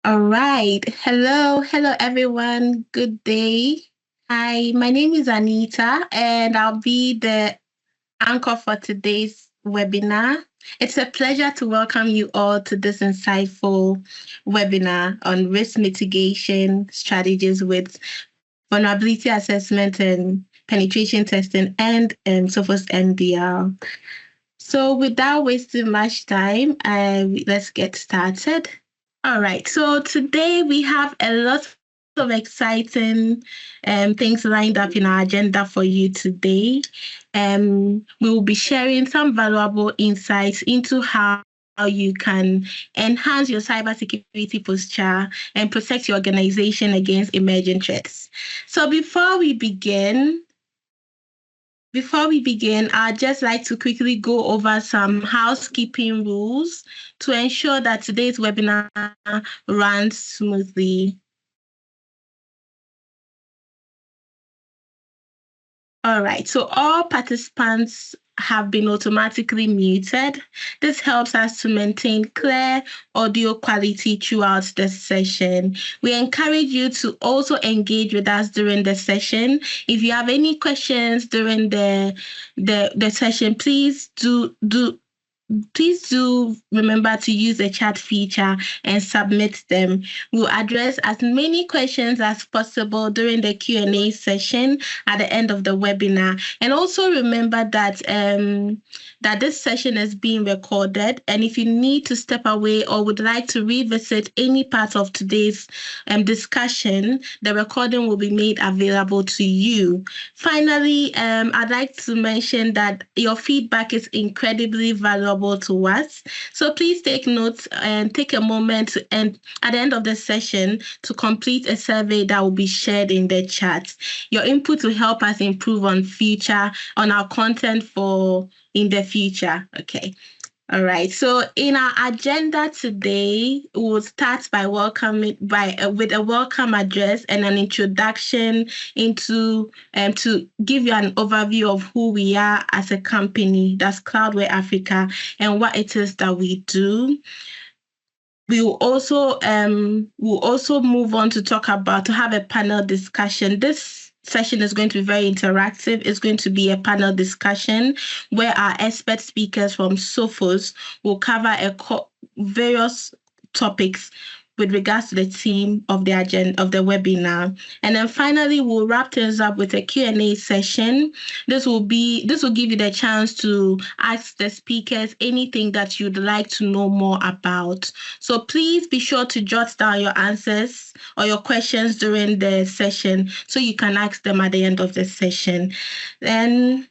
All right. Hello, everyone. Good day. Hi, my name is Anita, and I'll be the anchor for today's webinar. It's a pleasure to welcome you all to this insightful webinar on risk mitigation strategies with vulnerability assessment and penetration testing and Sophos MDR. So, without wasting much time, let's get started. All right. So today we have a lot of exciting things lined up in our agenda for you today. We will be sharing some valuable insights into how you can enhance your cybersecurity posture and protect your organization against emerging threats. So before we begin, I'd just like to quickly go over some housekeeping rules to ensure that today's webinar runs smoothly. All right, so all participants have been automatically muted. This helps us to maintain clear audio quality throughout the session. We encourage you to also engage with us during the session. If you have any questions during the session, please do remember to use the chat feature and submit them. We'll address as many questions as possible during the Q&A session at the end of the webinar. And also remember that that this session is being recorded, and if you need to step away or would like to revisit any part of today's discussion, the recording will be made available to you. Finally, I'd like to mention that your feedback is incredibly valuable to us. So please take notes and take a moment and at the end of the session to complete a survey that will be shared in the chat. Your input will help us improve on our content in the future. Okay. All right. So in our agenda today, we'll start by with a welcome address and an introduction into to give you an overview of who we are as a company, that's Cloudware Africa, and what it is that we do. We will also move on to have a panel discussion. This session is going to be very interactive. It's going to be a panel discussion where our expert speakers from Sophos will cover various topics with regards to the theme of the agenda of the webinar. And then finally, we'll wrap things up with a Q&A session. This will give you the chance to ask the speakers anything that you'd like to know more about. So please be sure to jot down your answers or your questions during the session so you can ask them at the end of the session. Then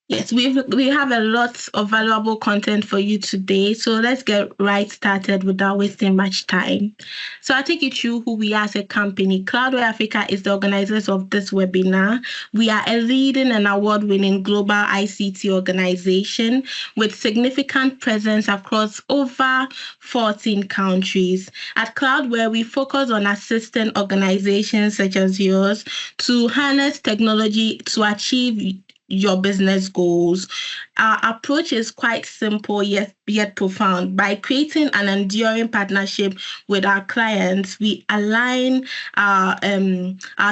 yes, we have a lot of valuable content for you today. So let's get right started without wasting much time. So I'll take you through who we are as a company. Cloudware Africa is the organizers of this webinar. We are a leading and award-winning global ICT organization with significant presence across over 14 countries. At Cloudware, we focus on assisting organizations such as yours to harness technology to achieve your business goals. Our approach is quite simple yet profound. By creating an enduring partnership with our clients, we align our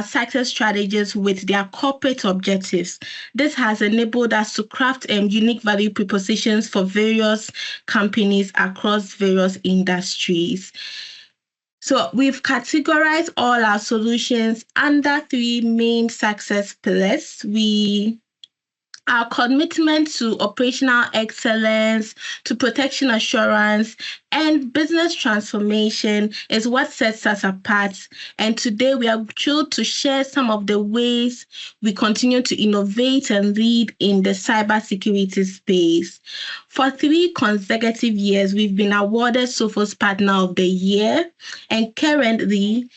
success strategies with their corporate objectives. This has enabled us to craft unique value propositions for various companies across various industries. So we've categorized all our solutions under 3 main success pillars. Our commitment to operational excellence, to protection assurance, and business transformation is what sets us apart. And today we are thrilled to share some of the ways we continue to innovate and lead in the cybersecurity space. For 3 consecutive years, we've been awarded Sophos Partner of the Year, and currently,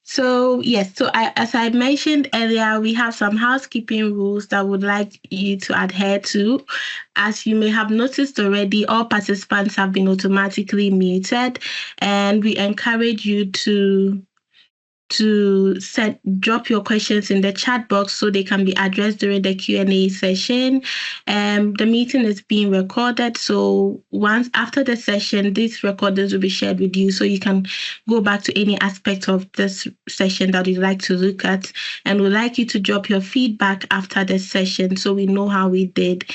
as I mentioned earlier, we have some housekeeping rules that I would like you to adhere to. As you may have noticed already, all participants have been automatically muted, and we encourage you to drop your questions in the chat box so they can be addressed during the Q&A session. The meeting is being recorded, so once after the session, these recordings will be shared with you so you can go back to any aspect of this session that you'd like to look at, and we'd like you to drop your feedback after the session so we know how we did.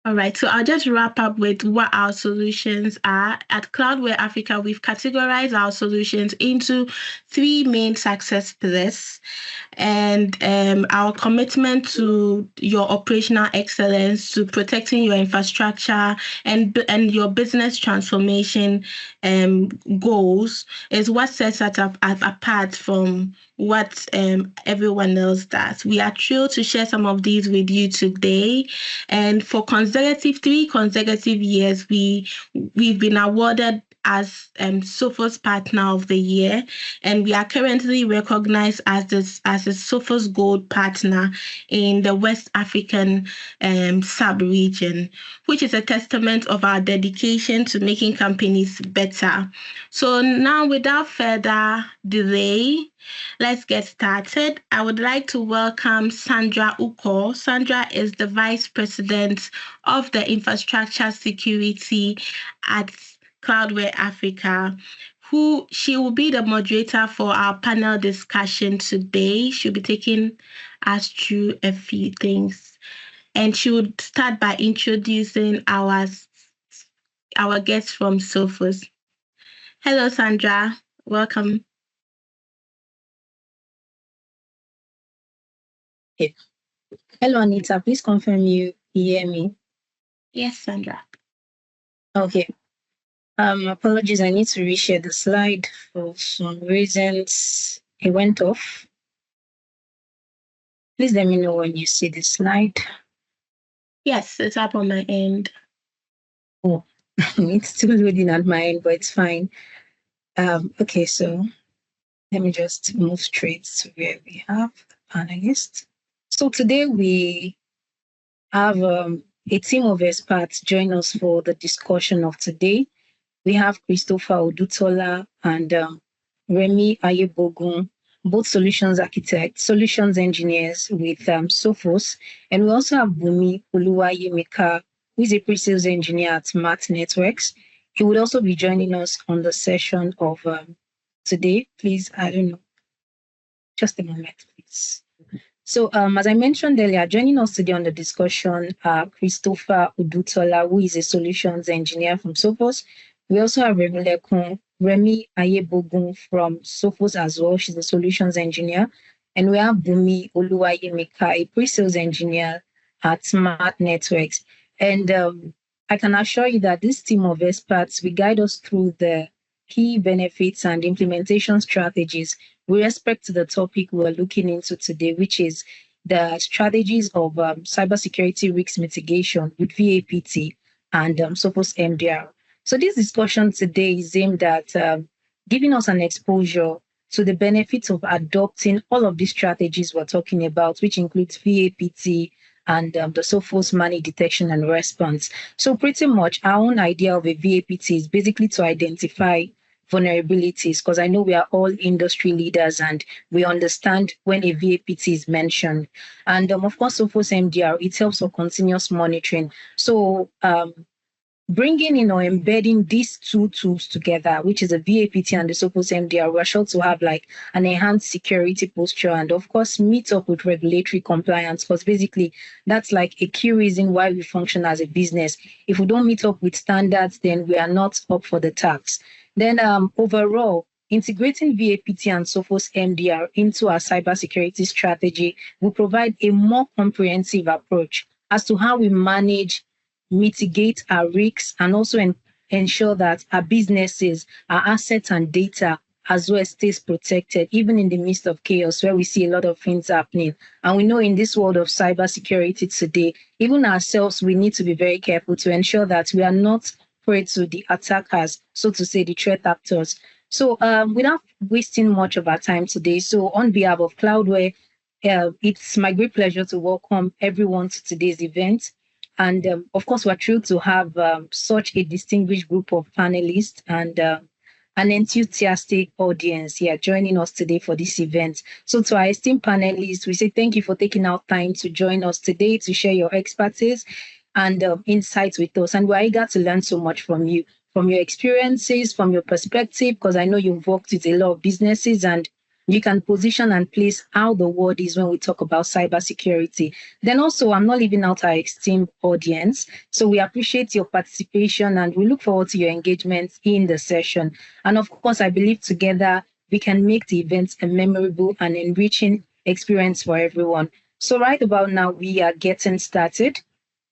All right, so I'll just wrap up with what our solutions are. At Cloudware Africa, we've categorized our solutions into 3 main success pillars, and our commitment to your operational excellence, to protecting your infrastructure and your business transformation goals is what sets us apart from what everyone else does. We are thrilled to share some of these with you today. And for 3 consecutive years, we've been awarded as Sophos Partner of the Year, and we are currently recognized as a Sophos Gold Partner in the West African sub-region, which is a testament of our dedication to making companies better. So now, without further delay, let's get started. I would like to welcome Sandra Uko. Sandra is the Vice President of the Infrastructure Security at Cloudware Africa. She will be the moderator for our panel discussion today. She'll be taking us through a few things. And she would start by introducing our guest from Sophos. Hello, Sandra. Welcome. Okay. Hello, Anita. Please confirm you hear me. Yes, Sandra. Okay. Apologies, I need to reshare the slide for some reasons. It went off. Please let me know when you see the slide. Yes, it's up on my end. Oh, it's still loading at my end, but it's fine. Okay, so let me just move straight to where we have the panelists. So today we have a team of experts join us for the discussion of today. We have Christopher Odutola and Remy Ayebogun, both solutions architects, solutions engineers with Sophos. And we also have Bumi Oluwayemika, who is a pre-sales engineer at Smart Networks. He would also be joining us on the session of today. Please, I don't know, just a moment, please. So as I mentioned earlier, joining us today on the discussion are Christopher Udutola, who is a solutions engineer from Sophos. We also have Remy Ayebogun from Sophos as well. She's a solutions engineer. And we have Bumi Oluwayemika, a pre-sales engineer at Smart Networks. And I can assure you that this team of experts will guide us through the key benefits and implementation strategies with respect to the topic we're looking into today, which is the strategies of cybersecurity risk mitigation with VAPT and Sophos MDR. So this discussion today is aimed at giving us an exposure to the benefits of adopting all of these strategies we're talking about, which includes VAPT and the Sophos money detection and response. So pretty much our own idea of a VAPT is basically to identify vulnerabilities, because I know we are all industry leaders and we understand when a VAPT is mentioned. And of course, Sophos MDR, it helps for continuous monitoring. So bringing in or embedding these two tools together, which is a VAPT and the Sophos MDR, we're sure to have like an enhanced security posture and of course meet up with regulatory compliance, because basically that's like a key reason why we function as a business. If we don't meet up with standards, then we are not up for the task. Then overall, integrating VAPT and Sophos MDR into our cybersecurity strategy will provide a more comprehensive approach as to how we manage, mitigate our risks, and also ensure that our businesses, our assets and data as well stays protected, even in the midst of chaos where we see a lot of things happening. And we know in this world of cybersecurity today, even ourselves, we need to be very careful to ensure that we are not prey to the attackers, so to say, the threat actors. So without wasting much of our time today, so on behalf of Cloudware, it's my great pleasure to welcome everyone to today's event. And of course, we're thrilled to have such a distinguished group of panelists. And an enthusiastic audience here joining us today for this event. So to our esteemed panelists, we say thank you for taking out time to join us today to share your expertise and insights with us. And we're eager to learn so much from you, from your experiences, from your perspective, because I know you've worked with a lot of businesses and you can position and place how the world is when we talk about cybersecurity. Then also, I'm not leaving out our esteemed audience. So we appreciate your participation and we look forward to your engagement in the session. And of course, I believe together we can make the event a memorable and enriching experience for everyone. So right about now, we are getting started.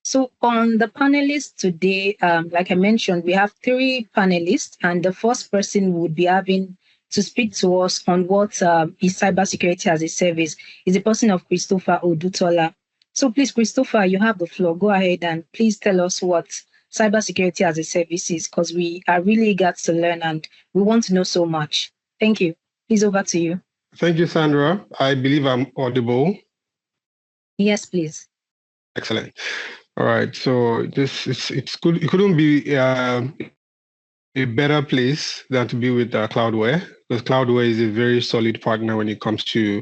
So on the panelists today, like I mentioned, we have 3 panelists, and the first person would be having to speak to us on what is cybersecurity as a service is the person of Christopher Odutola. So please, Christopher, you have the floor. Go ahead and please tell us what cybersecurity as a service is, because we are really eager to learn and we want to know so much. Thank you. Please, over to you. Thank you, Sandra. I believe I'm audible. Yes, please. Excellent. All right. So it's good. It couldn't be a better place than to be with Cloudware, because Cloudware is a very solid partner when it comes to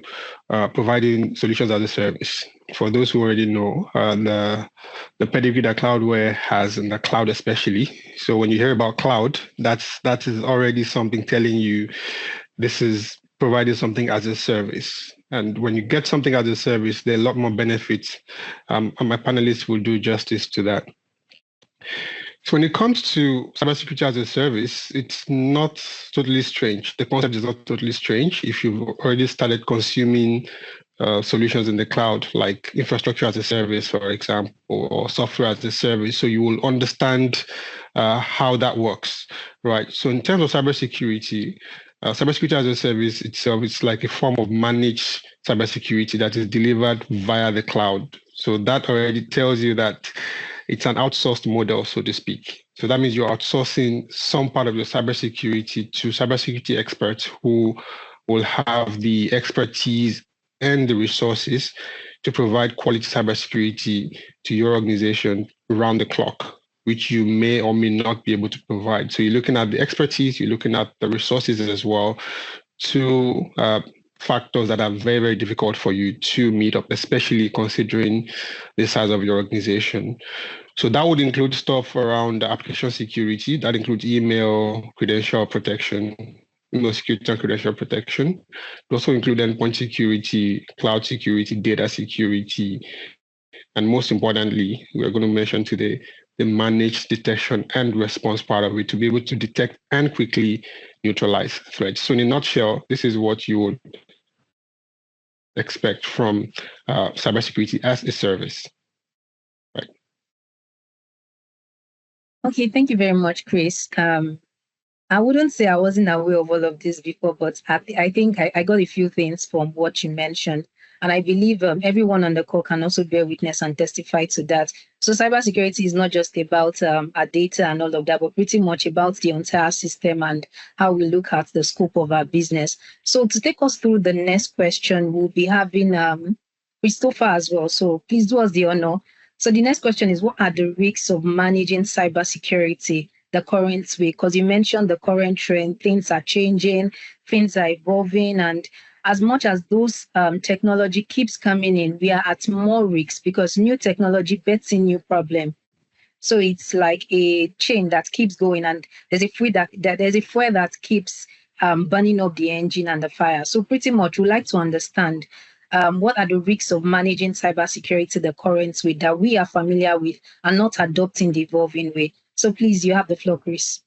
providing solutions as a service. For those who already know, the pedigree that Cloudware has in the cloud especially. So when you hear about cloud, that is already something telling you this is providing something as a service. And when you get something as a service, there are a lot more benefits. And my panelists will do justice to that. So when it comes to cybersecurity as a service, it's not totally strange. The concept is not totally strange if you've already started consuming solutions in the cloud, like infrastructure as a service, for example, or software as a service. So you will understand how that works, right? So in terms of cybersecurity, cybersecurity as a service itself, it's like a form of managed cybersecurity that is delivered via the cloud. So that already tells you that it's an outsourced model, so to speak. So that means you're outsourcing some part of your cybersecurity to cybersecurity experts who will have the expertise and the resources to provide quality cybersecurity to your organization around the clock, which you may or may not be able to provide. So you're looking at the expertise, you're looking at the resources as well, to factors that are very, very difficult for you to meet up, especially considering the size of your organization. So that would include stuff around application security. That includes email, credential protection, email security and credential protection. It also include endpoint security, cloud security, data security, and most importantly, we're going to mention today the managed detection and response part of it to be able to detect and quickly neutralize threats. So in a nutshell, this is what you would expect from cybersecurity as a service. Right. Okay, thank you very much, Chris. I wouldn't say I wasn't aware of all of this before, but I think I got a few things from what you mentioned. And I believe everyone on the call can also bear witness and testify to that. So cybersecurity is not just about our data and all of that, but pretty much about the entire system and how we look at the scope of our business. So to take us through the next question, we'll be having Christopher as well. So please do us the honor. So the next question is, what are the risks of managing cybersecurity the current way? Because you mentioned the current trend, things are changing, things are evolving, and as much as those technology keeps coming in, we are at more risk because new technology bets in new problem. So it's like a chain that keeps going, and there's a fuel that keeps burning up the engine and the fire. So pretty much, we like to understand what are the risks of managing cybersecurity the current way that we are familiar with and not adopting the evolving way. So please, you have the floor, Chris.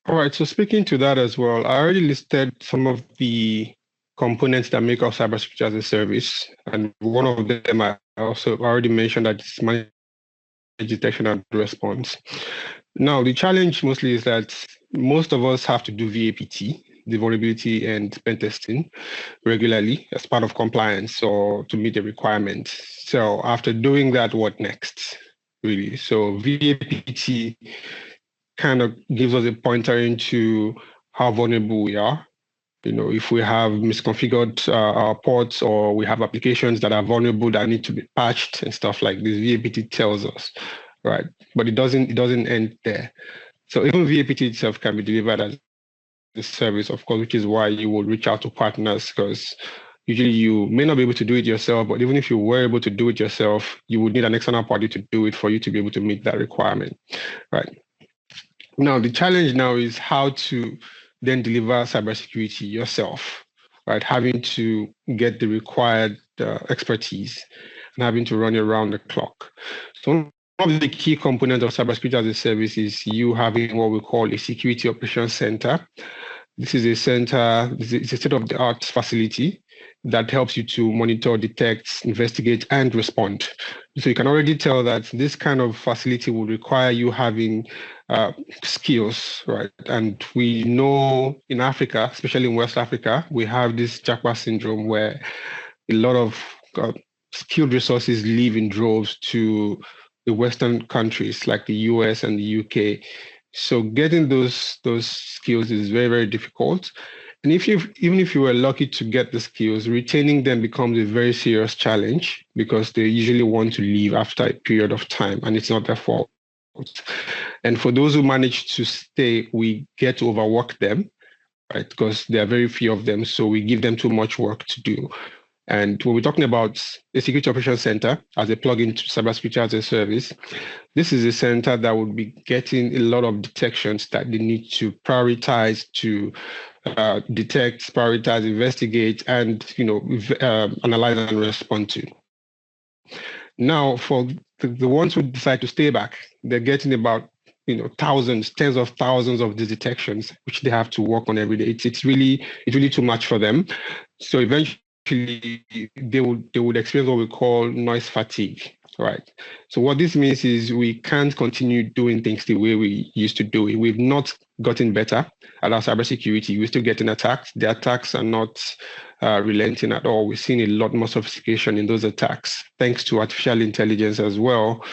All right. So speaking to that as well, I already listed some of the components that make up cybersecurity as a service. And one of them I also already mentioned, that it's managed detection and response. Now, the challenge mostly is that most of us have to do VAPT, the vulnerability and pen testing, regularly as part of compliance or to meet the requirements. So after doing that, what next, really? So VAPT kind of gives us a pointer into how vulnerable we are. You know, if we have misconfigured our ports or we have applications that are vulnerable that need to be patched and stuff like this, VAPT tells us, right? But it doesn't end there. So even VAPT itself can be delivered as a service, of course, which is why you will reach out to partners, because usually you may not be able to do it yourself, but even if you were able to do it yourself, you would need an external party to do it for you to be able to meet that requirement, right? Now, the challenge now is how to then deliver cybersecurity yourself, right? Having to get the required expertise and having to run it around the clock. So one of the key components of cybersecurity as a service is you having what we call a security operations center. This is a center, it's a state-of-the-art facility that helps you to monitor, detect, investigate, and respond. So you can already tell that this kind of facility will require you having skills, right? And we know in Africa, especially in West Africa, we have this Japa syndrome where a lot of skilled resources leave in droves to the Western countries like the US and the UK. So getting those skills is very, very difficult. And even if you were lucky to get the skills, retaining them becomes a very serious challenge because they usually want to leave after a period of time, and it's not their fault. And for those who manage to stay, we get to overwork them, right? Because there are very few of them, so we give them too much work to do. And when we're talking about the Security Operations Center as a plugin to Cybersecurity as a Service, this is a center that would be getting a lot of detections that they need to prioritize to detect, prioritize, investigate, and analyze and respond to. Now, for the ones who decide to stay back, they're getting about thousands, tens of thousands of these detections, which they have to work on every day. It's really too much for them. So eventually, they would experience what we call noise fatigue, right? So what this means is we can't continue doing things the way we used to do it. We've not gotten better at our cybersecurity. We're still getting attacked. The attacks are not relenting at all. We're seeing a lot more sophistication in those attacks, thanks to artificial intelligence as well.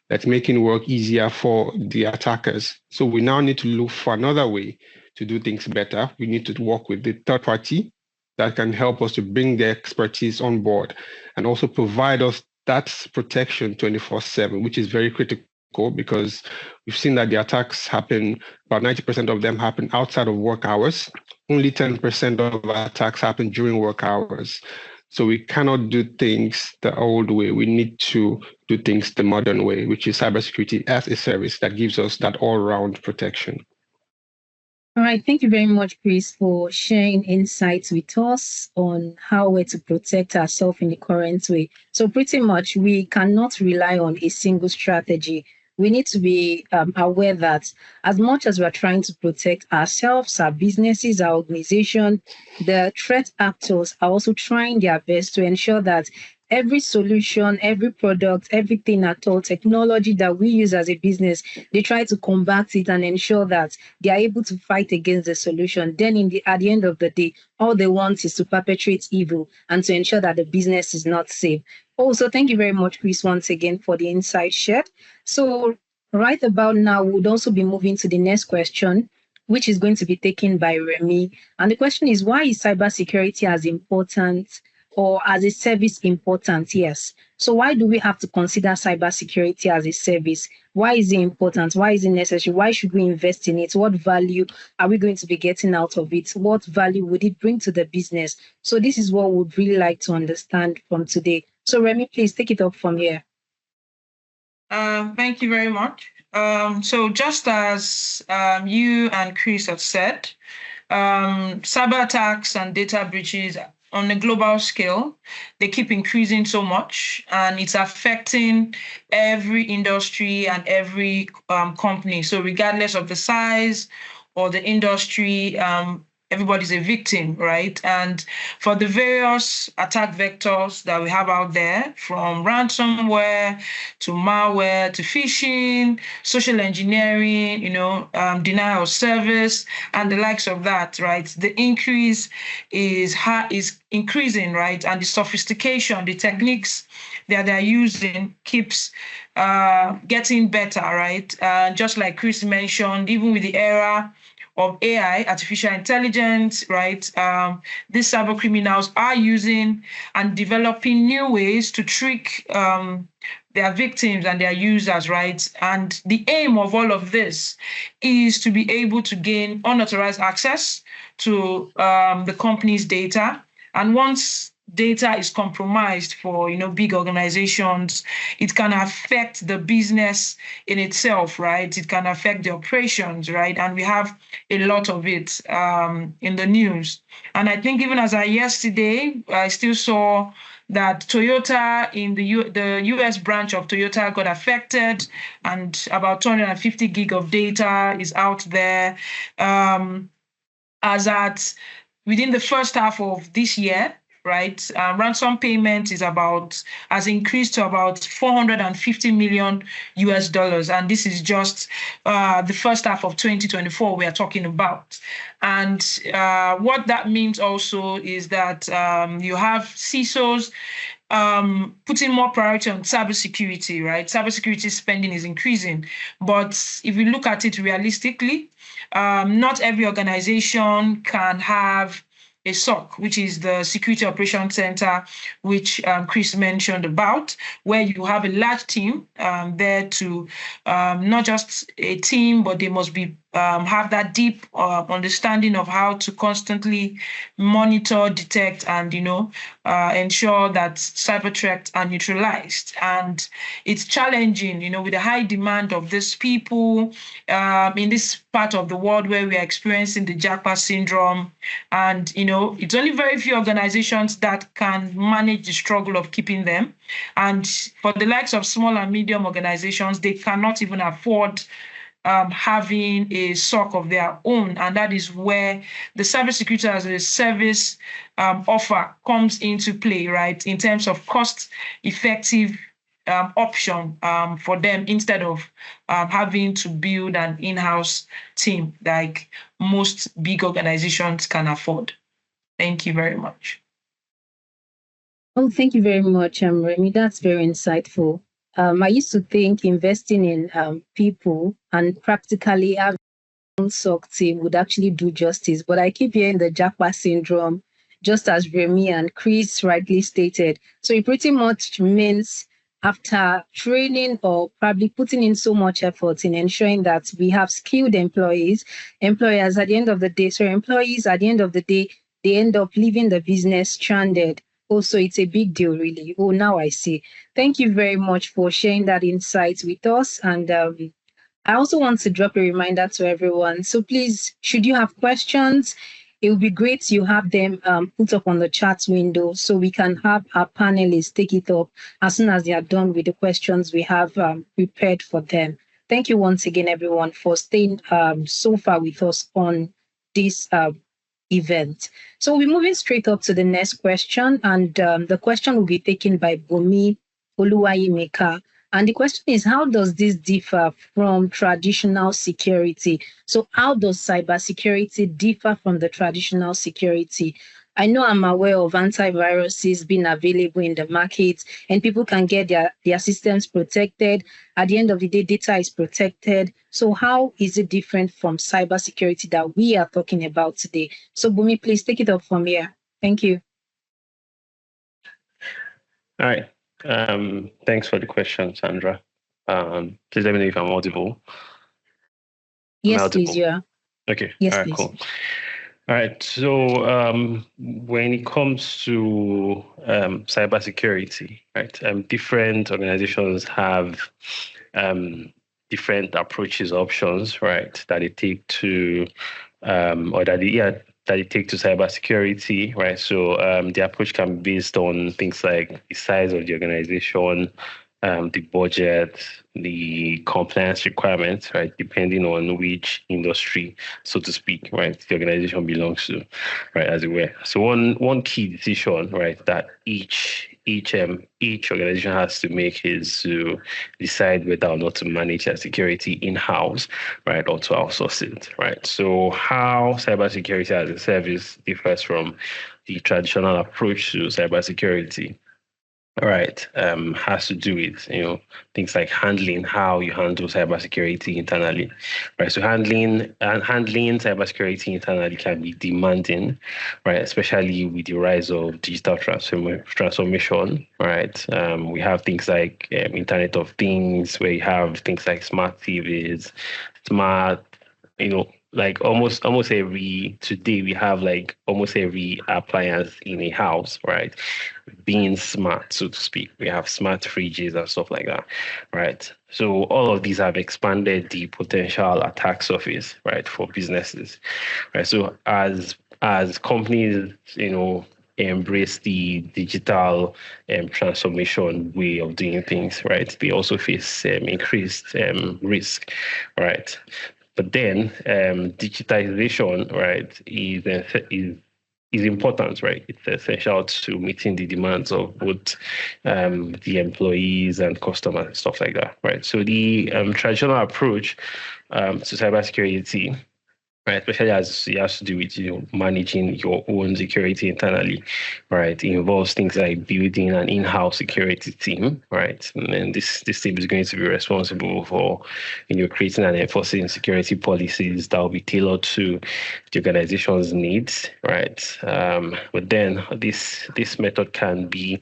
That's making work easier for the attackers. So we now need to look for another way to do things better. We need to work with the third party that can help us to bring their expertise on board and also provide us that protection 24/7, which is very critical because we've seen that the attacks happen, about 90% of them happen outside of work hours. Only 10% of attacks happen during work hours. So we cannot do things the old way. We need to do things the modern way, which is cybersecurity as a service that gives us that all-round protection. All right. Thank you very much, Chris, for sharing insights with us on how we're to protect ourselves in the current way. So pretty much we cannot rely on a single strategy. We need to be aware that as much as we're trying to protect ourselves, our businesses, our organization, the threat actors are also trying their best to ensure that every solution, every product, everything at all, technology that we use as a business, they try to combat it and ensure that they are able to fight against the solution. Then at the end of the day, all they want is to perpetrate evil and to ensure that the business is not safe. Also, thank you very much, Chris, once again for the insight shared. So right about now, we would also be moving to the next question, which is going to be taken by Remy. And the question is, why is cybersecurity as important or as a service important? Yes. So why do we have to consider cybersecurity as a service? Why is it important? Why is it necessary? Why should we invest in it? What value are we going to be getting out of it? What value would it bring to the business? So this is what we'd really like to understand from today. So Remy, please take it up from here. Thank you very much. So just as you and Chris have said, cyber attacks and data breaches on a global scale, they keep increasing so much, and it's affecting every industry and every company. So regardless of the size or the industry, everybody's a victim, right? And for the various attack vectors that we have out there, from ransomware to malware to phishing, social engineering, denial of service, and the likes of that, right? The increase is increasing, right? And the sophistication, the techniques that they're using keeps getting better, right? Just like Chris mentioned, even with the era of AI, artificial intelligence, right? These cyber criminals are using and developing new ways to trick their victims and their users, right? And the aim of all of this is to be able to gain unauthorized access to the company's data. And once data is compromised for big organizations, it can affect the business in itself, right? It can affect the operations, right? And we have a lot of it in the news. And I think even as I yesterday, I still saw that Toyota in the US branch of Toyota got affected, and about 250 gig of data is out there. As at within the first half of this year, right? Ransom payment has increased to about 450 million US dollars. And this is just the first half of 2024 we are talking about. And what that means also is that you have CISOs putting more priority on cybersecurity, right? Cybersecurity spending is increasing. But if we look at it realistically, not every organization can have a SOC, which is the Security Operations Center, which Chris mentioned about, where you have a large team there to not just a team, but they must be have that deep understanding of how to constantly monitor, detect, and ensure that cyber threats are neutralized. And it's challenging, with the high demand of these people in this part of the world where we are experiencing the jackpot syndrome. And it's only very few organizations that can manage the struggle of keeping them. And for the likes of small and medium organizations, they cannot even afford having a SOC of their own. And that is where the cybersecurity as a service offer comes into play, right? In terms of cost-effective option for them, instead of having to build an in-house team like most big organizations can afford. Thank you very much. Oh, thank you very much, Remy. That's very insightful. I used to think investing in people and practically having a SOC team would actually do justice, but I keep hearing the jackpot syndrome, just as Remy and Chris rightly stated. So it pretty much means after training or probably putting in so much effort in ensuring that we have skilled employees at the end of the day, they end up leaving the business stranded. Also, it's a big deal, really. Oh, now I see. Thank you very much for sharing that insight with us. And I also want to drop a reminder to everyone. So please, should you have questions, it would be great you have them put up on the chat window so we can have our panelists take it up as soon as they are done with the questions we have prepared for them. Thank you once again, everyone, for staying so far with us on this event. So we're moving straight up to the next question, and the question will be taken by Bumi Oluwayimeka. And the question is, how does this differ from traditional security? So how does cybersecurity differ from the traditional security? I know I'm aware of antiviruses being available in the market, and people can get their systems protected. At the end of the day, data is protected. So how is it different from cybersecurity that we are talking about today? So Bumi, please take it up from here. Thank you. All right. Thanks for the question, Sandra. Please let me know if I'm audible. Yes, please, you are. Okay. Yes, all right, please. Cool. All right. So when it comes to cybersecurity, right, different organizations have different approaches, options, right, that they take to that they take to cybersecurity, right? So the approach can be based on things like the size of the organization, the budget, the compliance requirements, right? Depending on which industry, so to speak, right, the organization belongs to, right, as it were. So one key decision, right, that each organization has to make is to decide whether or not to manage their security in-house, right, or to outsource it, right? So how cybersecurity as a service differs from the traditional approach to cybersecurity. right, has to do with, things like how you handle cybersecurity internally, right? So handling cybersecurity internally can be demanding, right? Especially with the rise of digital transformation, right? We have things like Internet of Things, where you have things like smart TVs, smart, like almost today we have like almost every appliance in a house, right? Being smart, so to speak. We have smart fridges and stuff like that, right? So all of these have expanded the potential attack surface, right, for businesses, right? So as companies, embrace the digital transformation way of doing things, right, they also face increased risk, right? But then digitization, right, is important, right? It's essential to meeting the demands of both the employees and customers and stuff like that, right? So the traditional approach to cybersecurity, right, especially as it has to do with managing your own security internally, right, it involves things like building an in-house security team, right, and this team is going to be responsible for creating and enforcing security policies that will be tailored to the organization's needs, right. But then this method can be,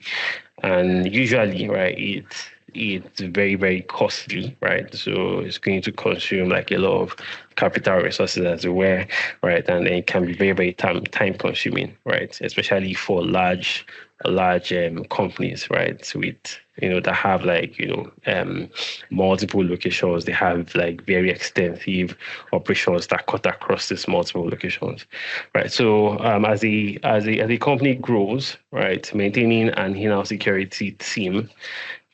and usually, right, it's very, very costly, right? So it's going to consume like a lot of capital resources as well, right? And it can be very, very time consuming, right? Especially for large companies, right? With that have like multiple locations. They have like very extensive operations that cut across these multiple locations, right? So as a company grows, right, maintaining an in-house security team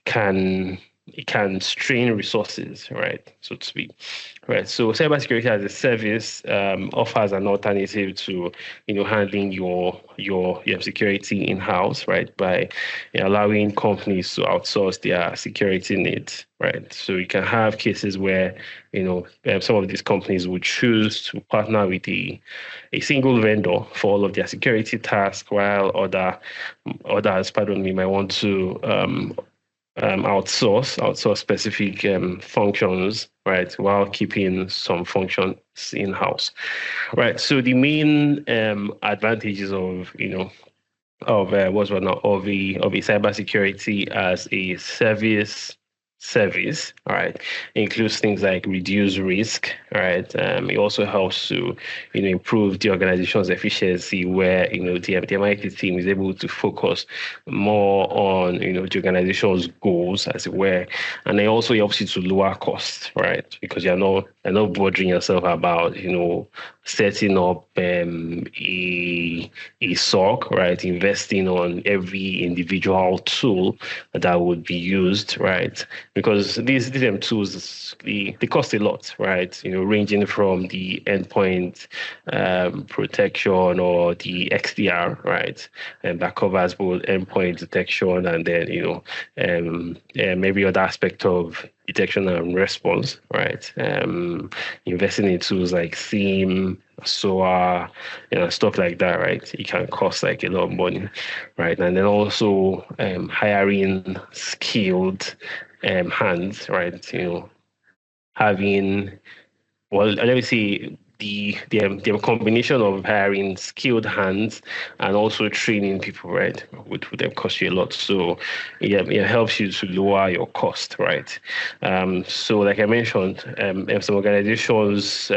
can strain resources, right, so to speak, right? So cybersecurity as a service offers an alternative to handling your security in house, right, by allowing companies to outsource their security needs, right? So you can have cases where some of these companies would choose to partner with a single vendor for all of their security tasks, while others, might want to outsource specific functions, right, while keeping some functions in house, right? So the main advantages of what's what not of a cybersecurity as a service, all right, includes things like reduce risk, right? It also helps to improve the organization's efficiency, where the MIT team is able to focus more on the organization's goals, as it were, and it also helps you to lower costs, right? Because you're not bothering yourself about setting up a SOC, right? Investing on every individual tool that would be used, right? Because these tools, they cost a lot, right? Ranging from the endpoint protection or the XDR, right? And that covers both endpoint detection and then maybe other aspect of detection and response, right? Investing in tools like SIEM, SOA, stuff like that, right? It can cost like a lot of money, right? And then also hiring skilled hands, right? Having, well, let me see, the combination of hiring skilled hands and also training people, right, would them cost you a lot. So it helps you to lower your cost, right? So like I mentioned, some organizations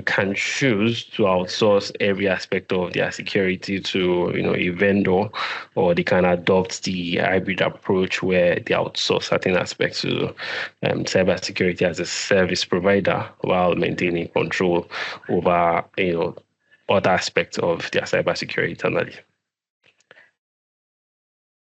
can choose to outsource every aspect of their security to a vendor, or they can adopt the hybrid approach where they outsource certain aspects to cybersecurity as a service provider while maintaining control over other aspects of their cybersecurity internally.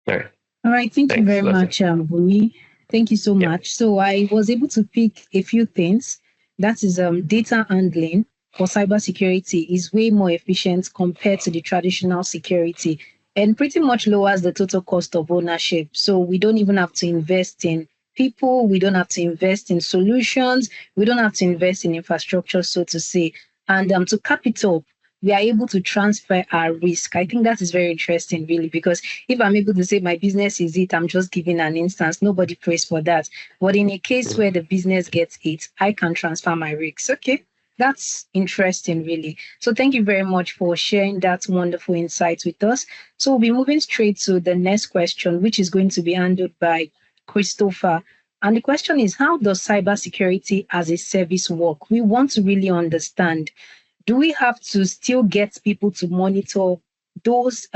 All right, thank you very much, Bumi. Thank you so much. So I was able to pick a few things. That is data handling for cybersecurity is way more efficient compared to the traditional security, and pretty much lowers the total cost of ownership. So we don't even have to invest in people. We don't have to invest in solutions. We don't have to invest in infrastructure, so to say. And to cap it up, we are able to transfer our risk. I think that is very interesting, really, because if I'm able to say my business is it, I'm just giving an instance. Nobody prays for that. But in a case where the business gets it, I can transfer my risks. Okay, that's interesting, really. So thank you very much for sharing that wonderful insight with us. So we'll be moving straight to the next question, which is going to be handled by Christopher. And the question is, how does cybersecurity as a service work? We want to really understand. Do we have to still get people to monitor those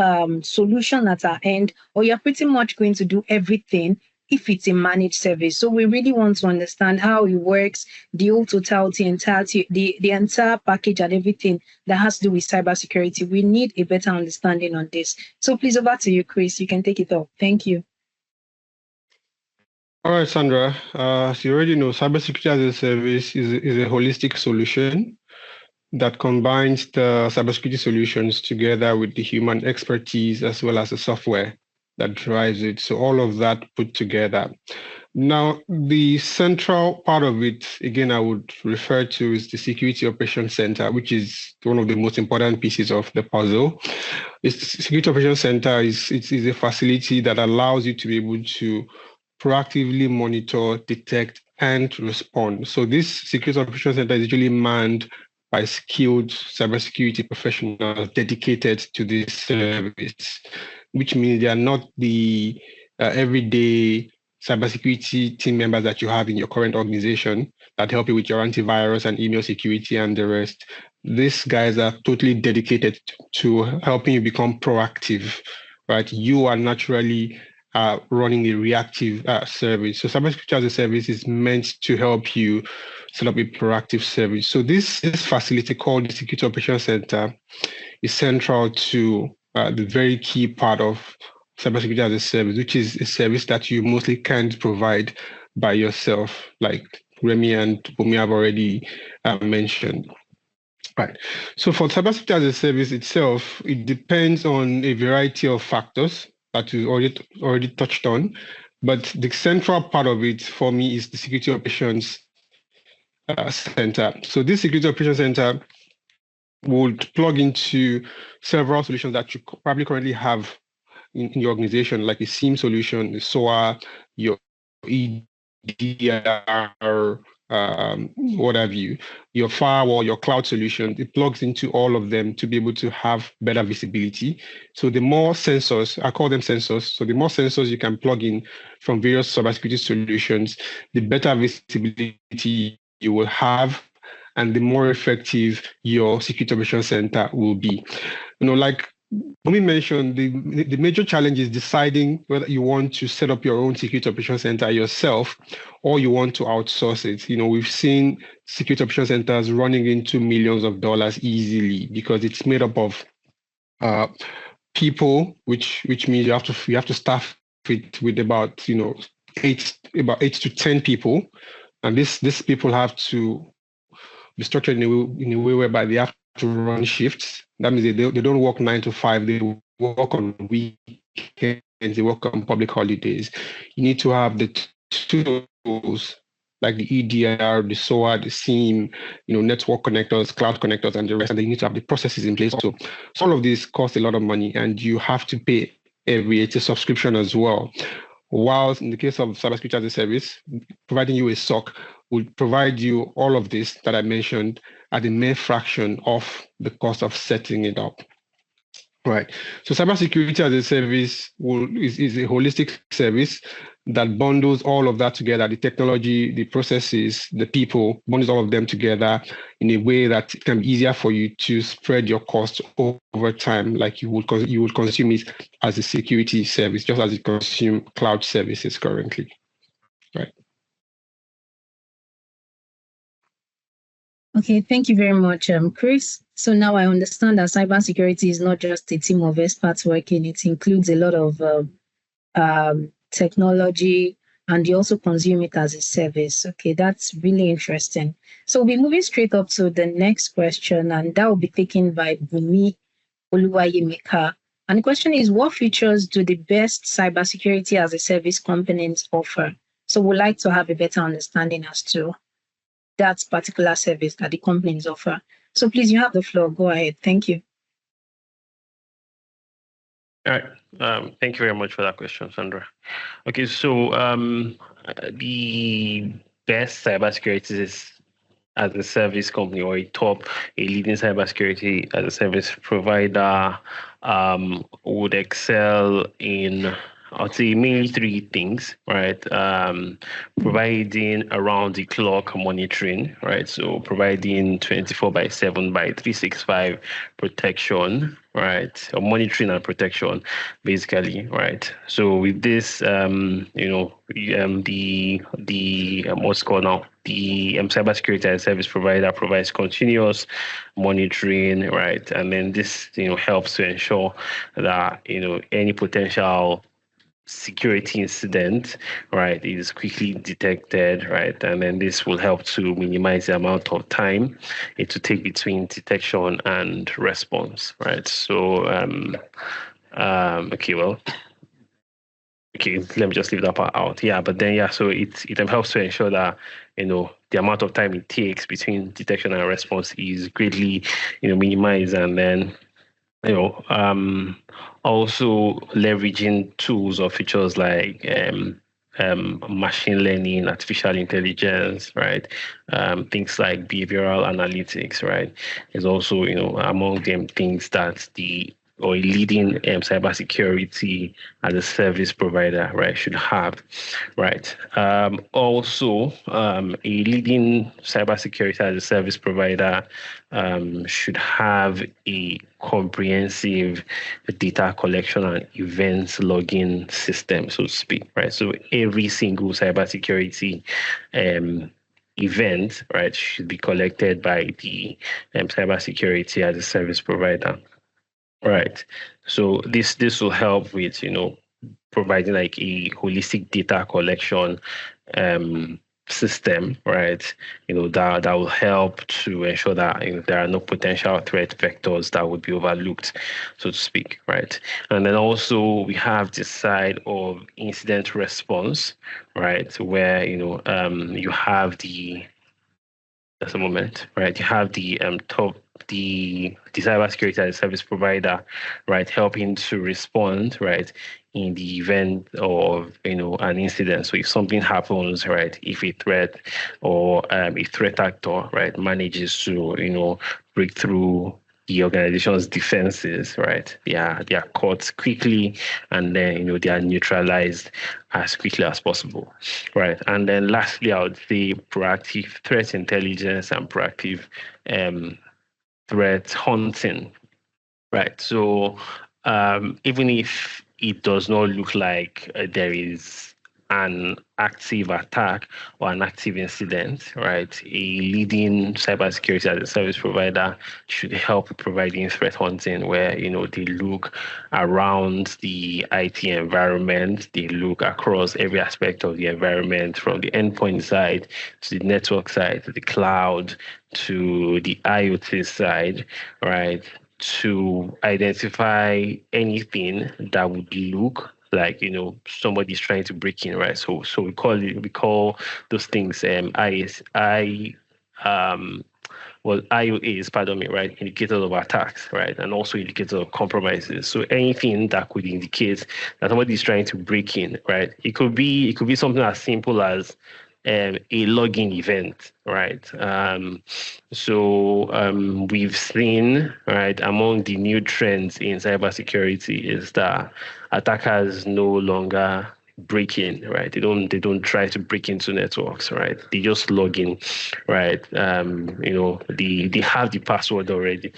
solutions at our end, or you're pretty much going to do everything if it's a managed service? So we really want to understand how it works, the whole totality, entirety, the entire package and everything that has to do with cybersecurity. We need a better understanding on this. So please, over to you, Chris. You can take it up. Thank you. All right, Sandra. As you already know, cybersecurity as a service is a holistic solution that combines the cybersecurity solutions together with the human expertise as well as the software that drives it. So all of that put together. Now, the central part of it, again, I would refer to is the Security Operations Center, which is one of the most important pieces of the puzzle. The Security Operations Center is a facility that allows you to be able to proactively monitor, detect, and respond. So this Security Operations Center is usually manned by skilled cybersecurity professionals dedicated to this service, which means they are not the everyday cybersecurity team members that you have in your current organization that help you with your antivirus and email security and the rest. These guys are totally dedicated to helping you become proactive, right? You are naturally running a reactive service. So cybersecurity as a service is meant to help you set up a proactive service. So this facility called the Security Operations Center is central to the very key part of cybersecurity as a service, which is a service that you mostly can't provide by yourself, like Remy and Bumi have already mentioned. Right. So for cybersecurity as a service itself, it depends on a variety of factors that we already touched on. But the central part of it for me is the Security Operations Center. So this Security Operations Center would plug into several solutions that you probably currently have in your organization, like a SIEM solution, the SOA, your EDR, what have you, your firewall, your cloud solution. It plugs into all of them to be able to have better visibility. So the more sensors, I call them sensors, so the more sensors you can plug in from various cybersecurity solutions, the better visibility you will have and the more effective your Security Operations Center will be. Like we mentioned, the major challenge is deciding whether you want to set up your own Security Operations Center yourself or you want to outsource it. We've seen Security Operations Centers running into millions of dollars easily because it's made up of people, which means you have to staff it with about 8 to 10 people, and these people have to be structured in a way whereby they have to run shifts. That means they don't work 9 to 5. They work on weekends. They work on public holidays. You need to have the tools like the EDR, the SOA, the SIEM, network connectors, cloud connectors, and the rest. And you need to have the processes in place. So all of this costs a lot of money, and you have to pay it's a subscription as well. Whilst in the case of cybersecurity as a service, providing you a SOC will provide you all of this that I mentioned at a mere fraction of the cost of setting it up. Right. So cybersecurity as a service is a holistic service that bundles all of that together, the technology, the processes, the people, bundles all of them together in a way that it can be easier for you to spread your costs over time, like you would consume it as a security service, just as you consume cloud services currently. Right. Okay, thank you very much, Chris. So now I understand that cybersecurity is not just a team of experts working. It includes a lot of technology, and you also consume it as a service. Okay, that's really interesting. So we'll be moving straight up to the next question, and that will be taken by Bumi Oluwayemeka. And the question is, what features do the best cybersecurity as a service components offer? So we'd like to have a better understanding as to that particular service that the companies offer. So please, you have the floor. Go ahead. Thank you. All right. Thank you very much for that question, Sandra. Okay, so the best cybersecurity as a service company or a leading cybersecurity as a service provider would excel in, I'd say, mainly three things, right? Providing around the clock monitoring, right? So providing 24/7 by 365 protection, right? Or monitoring and protection, basically, right? So with this, what's called now, the cybersecurity as a service provider provides continuous monitoring, right? And then this, helps to ensure that, any potential security incident, right, is quickly detected, right? And then this will help to minimize the amount of time it will take between detection and response, right? So, okay, let me just leave that part out. Yeah, but then, so it helps to ensure that, the amount of time it takes between detection and response is greatly, minimized. And then, also leveraging tools or features like machine learning, artificial intelligence, right? Things like behavioral analytics, right? Is also, among them things that a leading cybersecurity as a service provider, right, should have, right? Also, a leading cybersecurity as a service provider should have a comprehensive data collection and events logging system, so to speak, right? So every single cybersecurity event, right, should be collected by the cybersecurity as a service provider. Right. So this will help with, providing like a holistic data collection system, right? That will help to ensure that there are no potential threat vectors that would be overlooked, so to speak, right? And then also we have the side of incident response, right? Where you have just a moment, right? You have the cybersecurity as a service provider, right, helping to respond, right, in the event of an incident. So if something happens, right, if a threat or a threat actor, right, manages to break through the organization's defenses, right? They are caught quickly, and then they are neutralized as quickly as possible, right? And then lastly, I would say proactive threat intelligence and proactive threat hunting, right? So even if it does not look like there is an active attack or an active incident, right? A leading cybersecurity as a service provider should help with providing threat hunting, where they look around the IT environment, they look across every aspect of the environment, from the endpoint side to the network side to the cloud to the IoT side, right? To identify anything that would look like somebody's trying to break in, right? So we call those things IOAs, pardon me, right? Indicators of attacks, right? And also indicators of compromises. So anything that could indicate that somebody is trying to break in, right? It could be something as simple as a login event, right? So we've seen, right, among the new trends in cybersecurity is that attackers no longer break in, right? They don't try to break into networks, right? They just log in, right? They have the password already,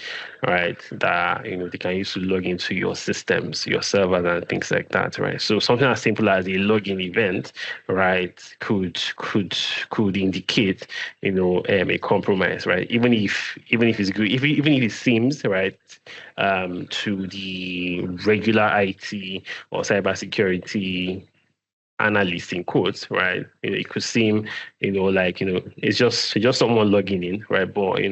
right? That they can use to log into your systems, your servers, and things like that, right? So something as simple as a login event, right, could indicate a compromise, right? Even if it's good, even if it seems right to the regular IT or cybersecurity analyst in quotes, right? It could seem, it's just someone logging in, right? But a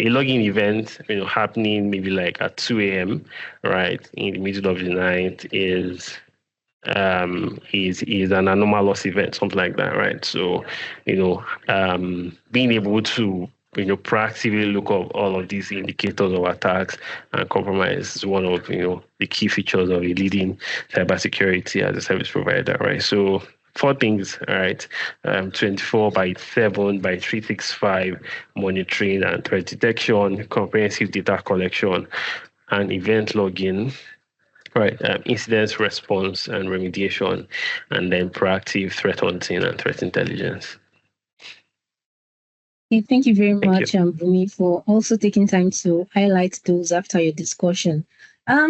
login event, happening maybe like at 2 a.m., right, in the middle of the night is an anomalous event, something like that, right? So being able to proactively look up all of these indicators of attacks and compromise is one of the key features of a leading cybersecurity as a service provider, right? So 4 things, all right? 24/7 by 365 monitoring and threat detection, comprehensive data collection, and event logging. Right, incident response and remediation, and then proactive threat hunting and threat intelligence. Okay, thank you very much, Bumi, for also taking time to highlight those after your discussion.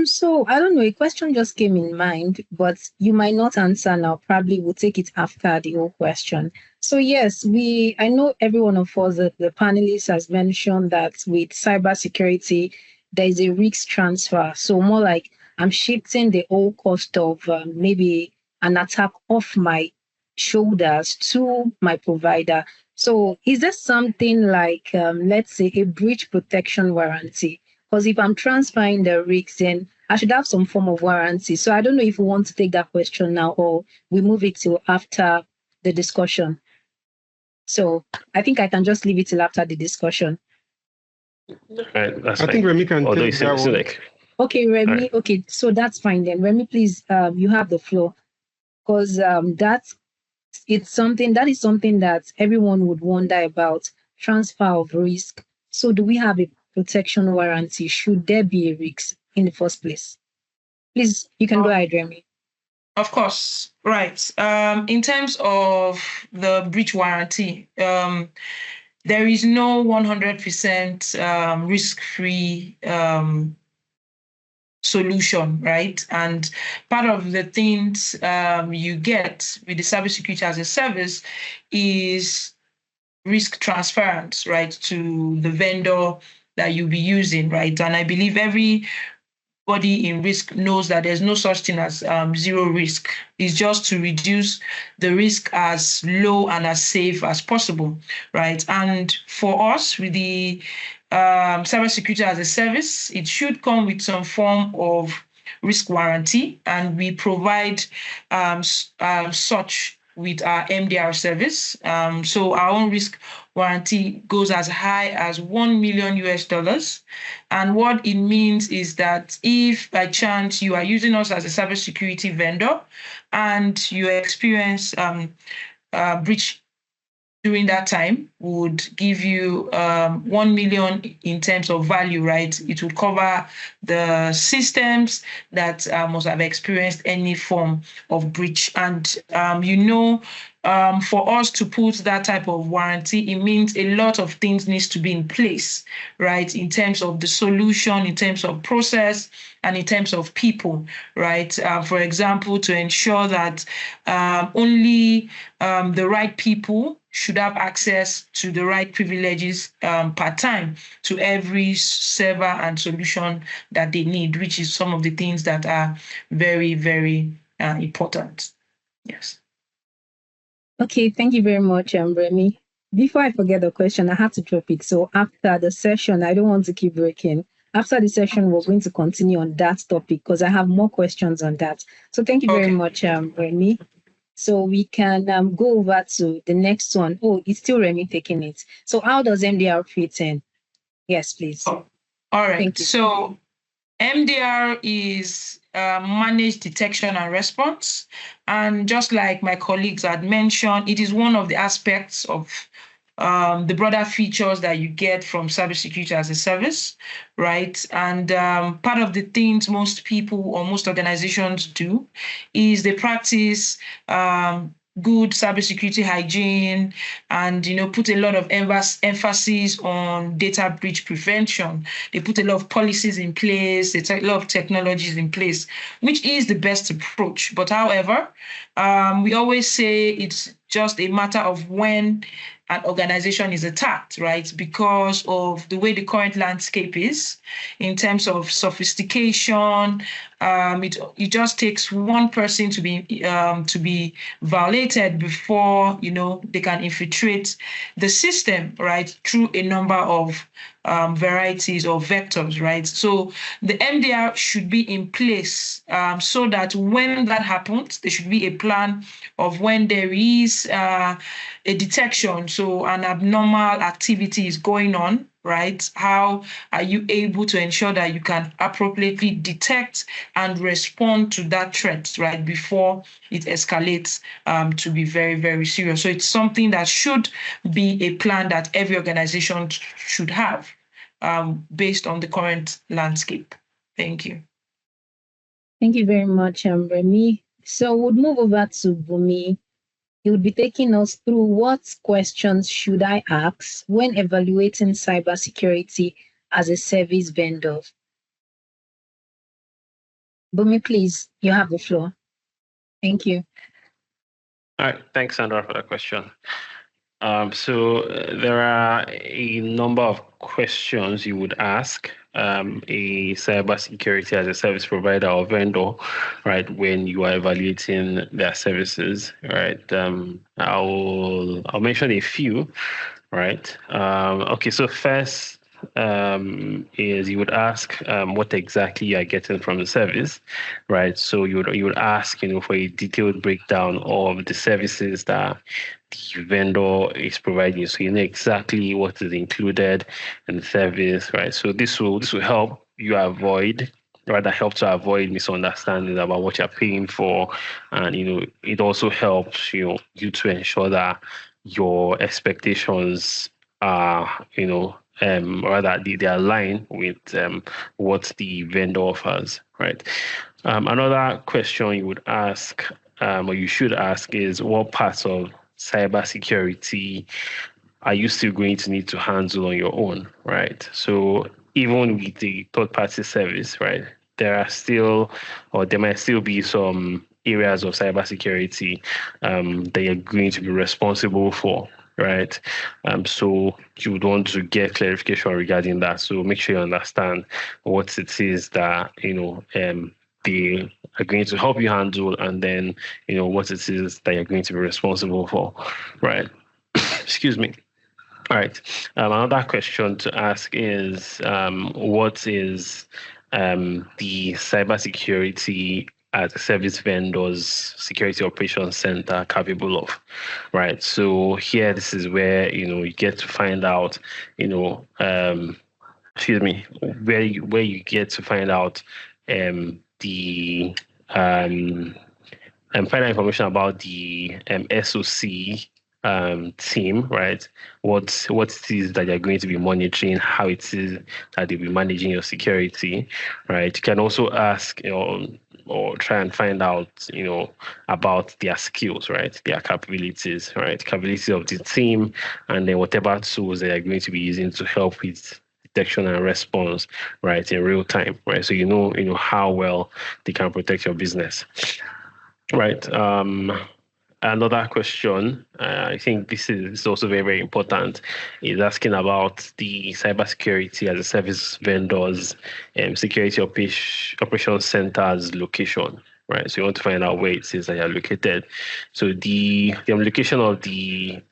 So I don't know, a question just came in mind, but you might not answer now. Probably we'll take it after the whole question. So yes, I know every one of us, the panelists has mentioned that with cybersecurity, there is a risk transfer. So more like I'm shifting the whole cost of maybe an attack off my shoulders to my provider. So is there something like, let's say, a breach protection warranty? Because if I'm transferring the risk, then I should have some form of warranty. So I don't know if we want to take that question now or we move it till after the discussion. So I think I can just leave it till after the discussion. Right, that's I think Remy can take that one. Okay, Remy. Right. Okay, so that's fine then. Remy, please, you have the floor. Because that is something that everyone would wonder about, transfer of risk. So do we have a protection warranty? Should there be a risk in the first place? Please, you can go ahead, Remy. Of course, right. In terms of the breach warranty, there is no 100% risk-free solution, right? And part of the things you get with the cybersecurity as a service is risk transference, right, to the vendor that you'll be using, right? And I believe everybody in risk knows that there's no such thing as zero risk. It's just to reduce the risk as low and as safe as possible, right? And for us, with the cybersecurity as a service, it should come with some form of risk warranty, and we provide such with our MDR service. So our own risk warranty goes as high as $1 million US. And what it means is that if by chance you are using us as a cybersecurity vendor and you experience breach during that time, would give you 1 million in terms of value, right? It would cover the systems that must have experienced any form of breach. And, for us to put that type of warranty, it means a lot of things needs to be in place, right? In terms of the solution, in terms of process, and in terms of people, right? For example, to ensure that only the right people should have access to the right privileges per time to every server and solution that they need, which is some of the things that are very, very important. Yes. Okay, thank you very much, Remy. Before I forget the question, I have to drop it. So after the session, I don't want to keep breaking. After the session, we're going to continue on that topic because I have more questions on that. So thank you very much, Remy. So we can go over to the next one. Oh, it's still Remy taking it. So how does MDR fit in? Yes, please. Oh, all right. Thank you. So MDR is managed detection and response. And just like my colleagues had mentioned, it is one of the aspects of the broader features that you get from cybersecurity as a service, right? And part of the things most people or most organizations do is they practice good cybersecurity hygiene and, put a lot of emphasis on data breach prevention. They put a lot of policies in place, they take a lot of technologies in place, which is the best approach. But however, we always say it's just a matter of when an organization is attacked, right? Because of the way the current landscape is in terms of sophistication. It just takes one person to be violated before they can infiltrate the system, right? Through a number of varieties or vectors, right? So the MDR should be in place so that when that happens, there should be a plan of when there is a detection, so an abnormal activity is going on, right? How are you able to ensure that you can appropriately detect and respond to that threat, right, before it escalates to be very, very serious? So it's something that should be a plan that every organization should have based on the current landscape. Thank you. Thank you very much, Remy. So we'll move over to Bumi. He would be taking us through what questions should I ask when evaluating cybersecurity as a service vendor. Bumi, please, you have the floor. Thank you. All right, thanks, Sandra, for that question. So there are a number of questions you would ask a cybersecurity as a service provider or vendor, right, when you are evaluating their services, right? I'll mention a few, right? Okay, so first is you would ask what exactly you are getting from the service, right? So you would ask, for a detailed breakdown of the services that the vendor is providing, so you know exactly what is included in the service, right? So this will help you help to avoid misunderstandings about what you're paying for, and it also helps you to ensure that your expectations are they align with what the vendor offers, right? Another question you would ask, or you should ask, is what parts of cybersecurity are you still going to need to handle on your own, right? So even with the third-party service, right, there might still be some areas of cybersecurity that you're going to be responsible for, right? So you would want to get clarification regarding that. So make sure you understand what it is that they are going to help you handle, and then what it is that you're going to be responsible for, right? Excuse me. All right. Another question to ask is what is the cybersecurity as a service vendor's security operations center capable of, right? So here, this is where you get to find out, where you get to find out the find out information about the SOC team, right? What it is that you're going to be monitoring, how it is that they'll be managing your security, right? You can also ask, or try and find out, about their skills, right? Their capabilities, right? Capabilities of the team, and then whatever tools they are going to be using to help with detection and response, right, in real time, right? So you know how well they can protect your business, right? Another question, I think this is also very, very important, is asking about the cybersecurity as a service vendor's security operations center's location, right? So you want to find out where it is that you're located. So the location of the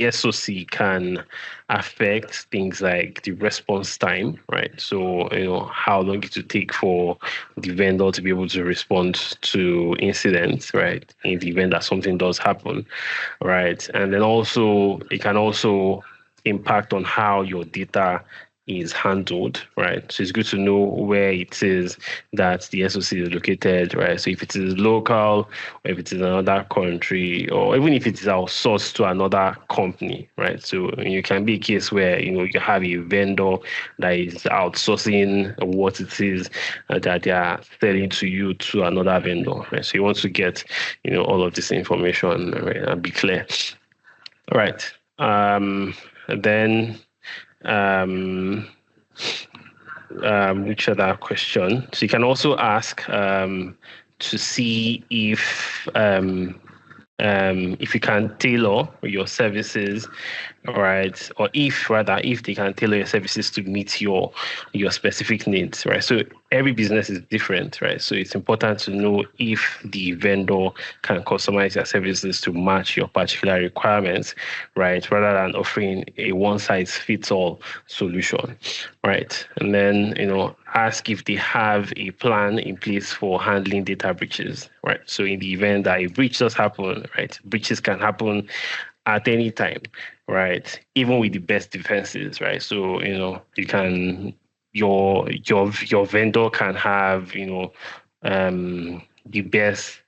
SOC can affect things like the response time, right? So, how long it will take for the vendor to be able to respond to incidents, right? In the event that something does happen, right? And then also, it can also impact on how your data is handled, right? So it's good to know where it is that the SOC is located, right? So if it is local, or if it is another country, or even if it is outsourced to another company, right? So it can be a case where you have a vendor that is outsourcing what it is that they are selling to you to another vendor, right? So you want to get all of this information, right, and be clear, right? Then which other question? So you can also ask to see if you can tailor your services, right? Or if they can tailor your services to meet your specific needs, right? So every business is different, right? So it's important to know if the vendor can customize your services to match your particular requirements, right? Rather than offering a one-size-fits-all solution, right? And then, ask if they have a plan in place for handling data breaches, right? So in the event that a breach does happen, right? Breaches can happen at any time, right? Even with the best defenses, right? So you can your vendor can have the best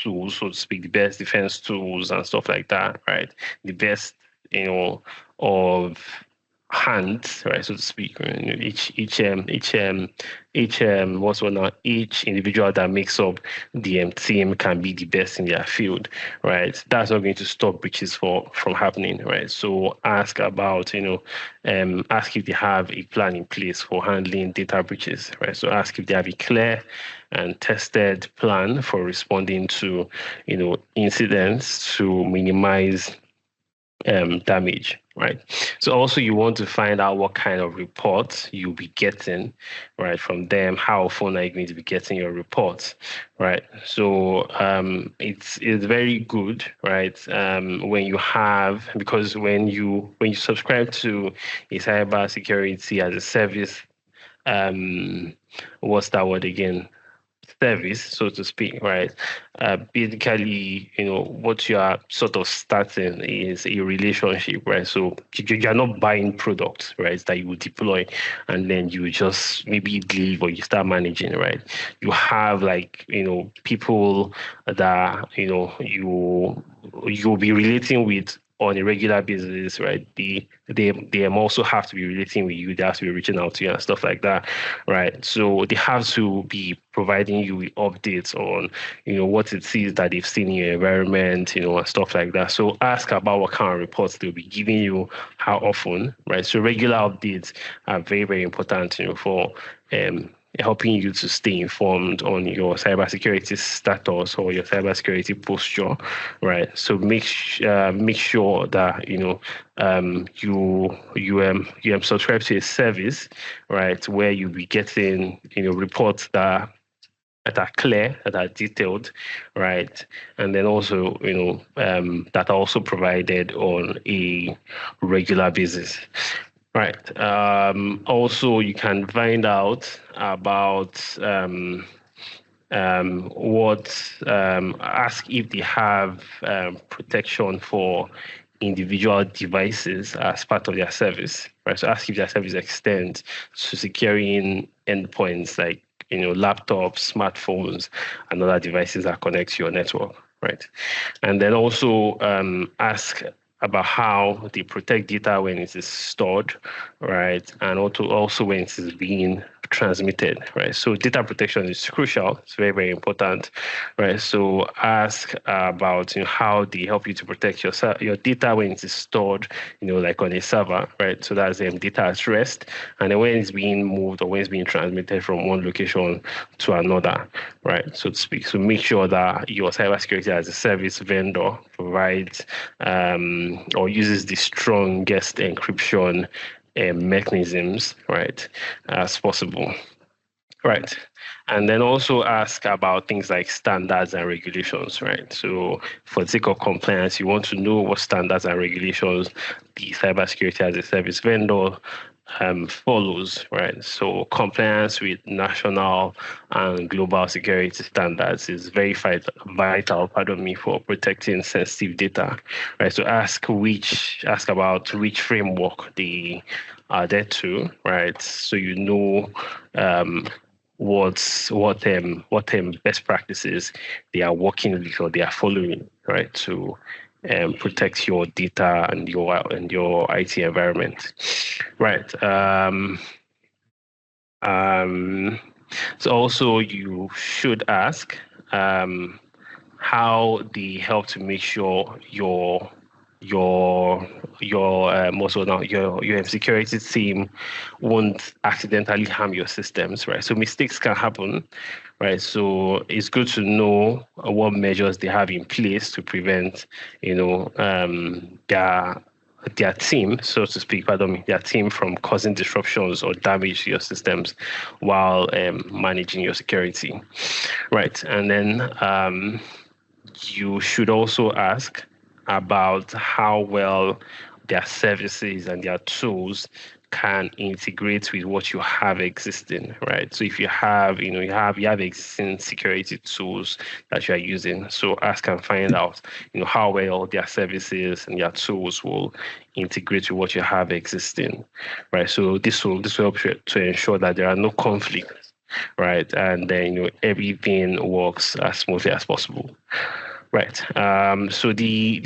tools, so to speak, the best defense tools and stuff like that, right? The best of hands, right, so to speak. Each individual that makes up the team can be the best in their field, right? That's not going to stop breaches from happening, right? So ask about, ask if they have a plan in place for handling data breaches, right? So ask if they have a clear and tested plan for responding to, incidents to minimize damage, right? So also you want to find out what kind of reports you'll be getting, right, from them. How often are you going to be getting your reports, right? So it's very good, right? When you have, because when you subscribe to a cyber security as a service, what's that word again? Service, so to speak, right? Basically, what you are sort of starting is a relationship, right? So you're not buying products, right, that you will deploy and then you just maybe leave or you start managing, right? You have people that you'll be relating with on a regular basis, right? They also have to be relating with you. They have to be reaching out to you and stuff like that, right? So they have to be providing you with updates on, what it is that they've seen in your environment, and stuff like that. So ask about what kind of reports they'll be giving you, how often, right? So regular updates are very, very important, for helping you to stay informed on your cybersecurity status or your cybersecurity posture, right? So make sure that you subscribe to a service, right, where you'll be getting reports that are clear, that are detailed, right, and then also that are also provided on a regular basis. Right. Also, you can find out about ask if they have protection for individual devices as part of their service. Right. So ask if their service extends to securing endpoints like laptops, smartphones, and other devices that connect to your network. Right. And then also ask about how they protect data when it is stored, right? And also when it is being transmitted, right? So data protection is crucial. It's very, very important, right? So ask about how they help you to protect your data when it is stored, like on a server, right? So that's data at rest, and then when it's being moved or when it's being transmitted from one location to another, right? So to speak. So make sure that your cybersecurity as a service vendor provides or uses the strongest encryption mechanisms, right, as possible. Right. And then also ask about things like standards and regulations, right? So for the sake of compliance, you want to know what standards and regulations the cybersecurity as a service vendor follows, right? So compliance with national and global security standards is very vital, for protecting sensitive data, right? So ask about which framework they are there to, right? So what best practices they are working with or they are following, right, to protect your data and your IT environment, right? So also you should ask how they help to make sure your security team won't accidentally harm your systems, right? So mistakes can happen, right? So it's good to know what measures they have in place to prevent, their team, so to speak, their team from causing disruptions or damage to your systems while managing your security, right? And then you should also ask about how well their services and their tools can integrate with what you have existing, right? So if you have, you have existing security tools that you are using. So ask and find out, how well their services and their tools will integrate with what you have existing, right? So this will help to ensure that there are no conflicts, right? And then everything works as smoothly as possible. Right. So the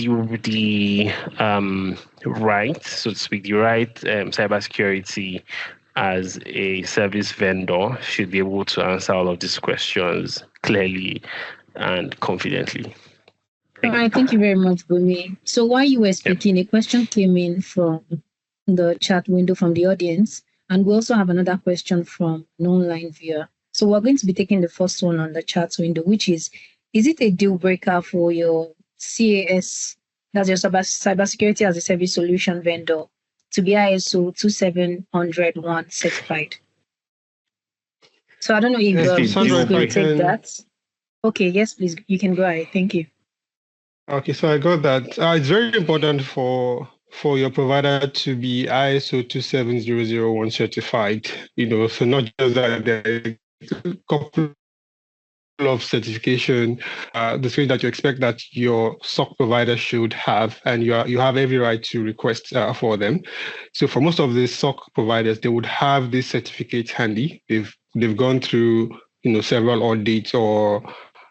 right, so to speak, the right cybersecurity as a service vendor should be able to answer all of these questions clearly and confidently. All right, thank you very much, Bumi. So while you were speaking, a question came in from the chat window from the audience, and we also have another question from an online viewer. So we're going to be taking the first one on the chat window, which is it a deal breaker for your CAS, that's your cybersecurity as a service solution vendor, to be ISO 27001 certified? So I don't know if Chris will take that. Okay, yes, please, you can go ahead. Thank you. Okay, so I got that. It's very important for your provider to be ISO 27001 certified. So not just that, there are a couple of certification, the thing that you expect that your SOC provider should have, and you have every right to request for them. So for most of the SOC providers, they would have this certificate handy. They've gone through several audits or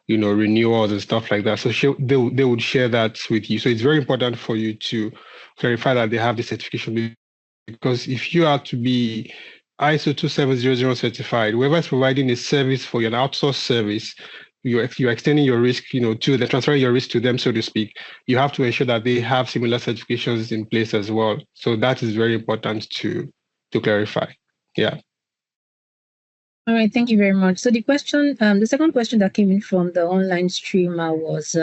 renewals and stuff like that. So they would share that with you. So it's very important for you to clarify that they have the certification, because if you are to be ISO 27001 certified, whoever is providing a service for your outsourced service, you're extending your risk, transferring your risk to them, so to speak. You have to ensure that they have similar certifications in place as well. So that is very important to clarify. Yeah. All right, thank you very much. So the second question that came in from the online streamer was,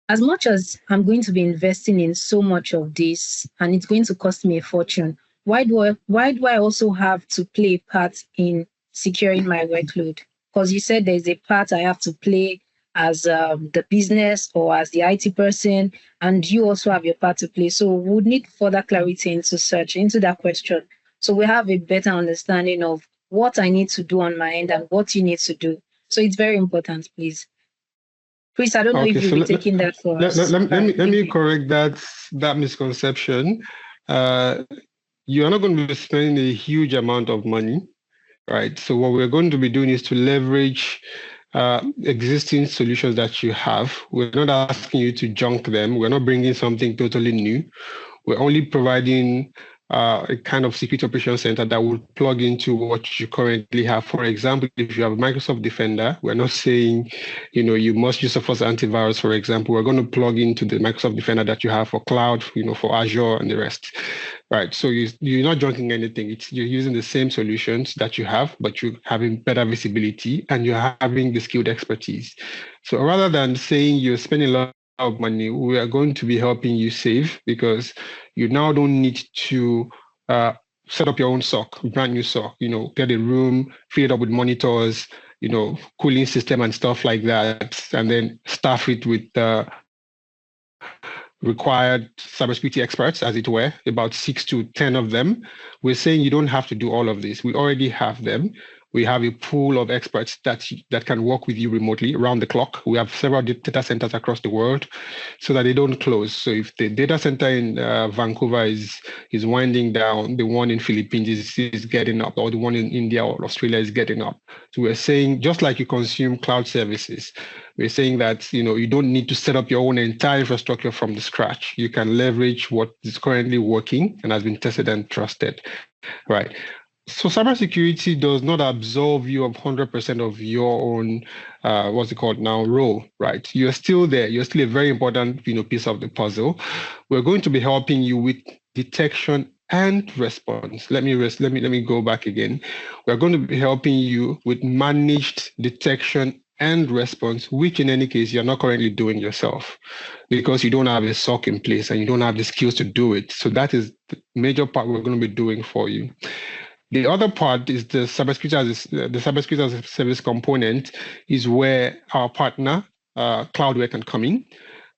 as much as I'm going to be investing in so much of this and it's going to cost me a fortune, why do I also have to play a part in securing my workload? Because you said there's a part I have to play as the business or as the IT person, and you also have your part to play. So we would need further clarity into that question, so we have a better understanding of what I need to do on my end and what you need to do. So it's very important, please. Chris, I don't know if you'll be taking that for us. Let me correct that misconception. You are not going to be spending a huge amount of money, right? So what we're going to be doing is to leverage existing solutions that you have. We're not asking you to junk them. We're not bringing something totally new. We're only providing a kind of security operations center that will plug into what you currently have. For example, if you have Microsoft Defender, we're not saying, you must use Sophos antivirus, for example. We're going to plug into the Microsoft Defender that you have for cloud, for Azure and the rest, right? So you're not junking anything. You're using the same solutions that you have, but you're having better visibility and you're having the skilled expertise. So rather than saying you're spending a lot of money, we are going to be helping you save, because you now don't need to set up your own SOC, brand new SOC, get a room, fill it up with monitors, cooling system and stuff like that, and then staff it with required cybersecurity experts, as it were, about 6 to 10 of them. We're saying you don't have to do all of this. We already have them. We have a pool of experts that can work with you remotely around the clock. We have several data centers across the world so that they don't close. So if the data center in Vancouver is winding down, the one in Philippines is getting up, or the one in India or Australia is getting up. So we're saying, just like you consume cloud services, we're saying that you don't need to set up your own entire infrastructure from the scratch. You can leverage what is currently working and has been tested and trusted, right? So cybersecurity does not absolve you of 100% of your own, role, right? You're still there. You're still a very important, piece of the puzzle. We're going to be helping you with detection and response. Let me go back again. We're going to be helping you with managed detection and response, which in any case you're not currently doing yourself because you don't have a SOC in place and you don't have the skills to do it. So that is the major part we're going to be doing for you. The other part is the cybersecurity as a service component is where our partner, Cloudware, can come in.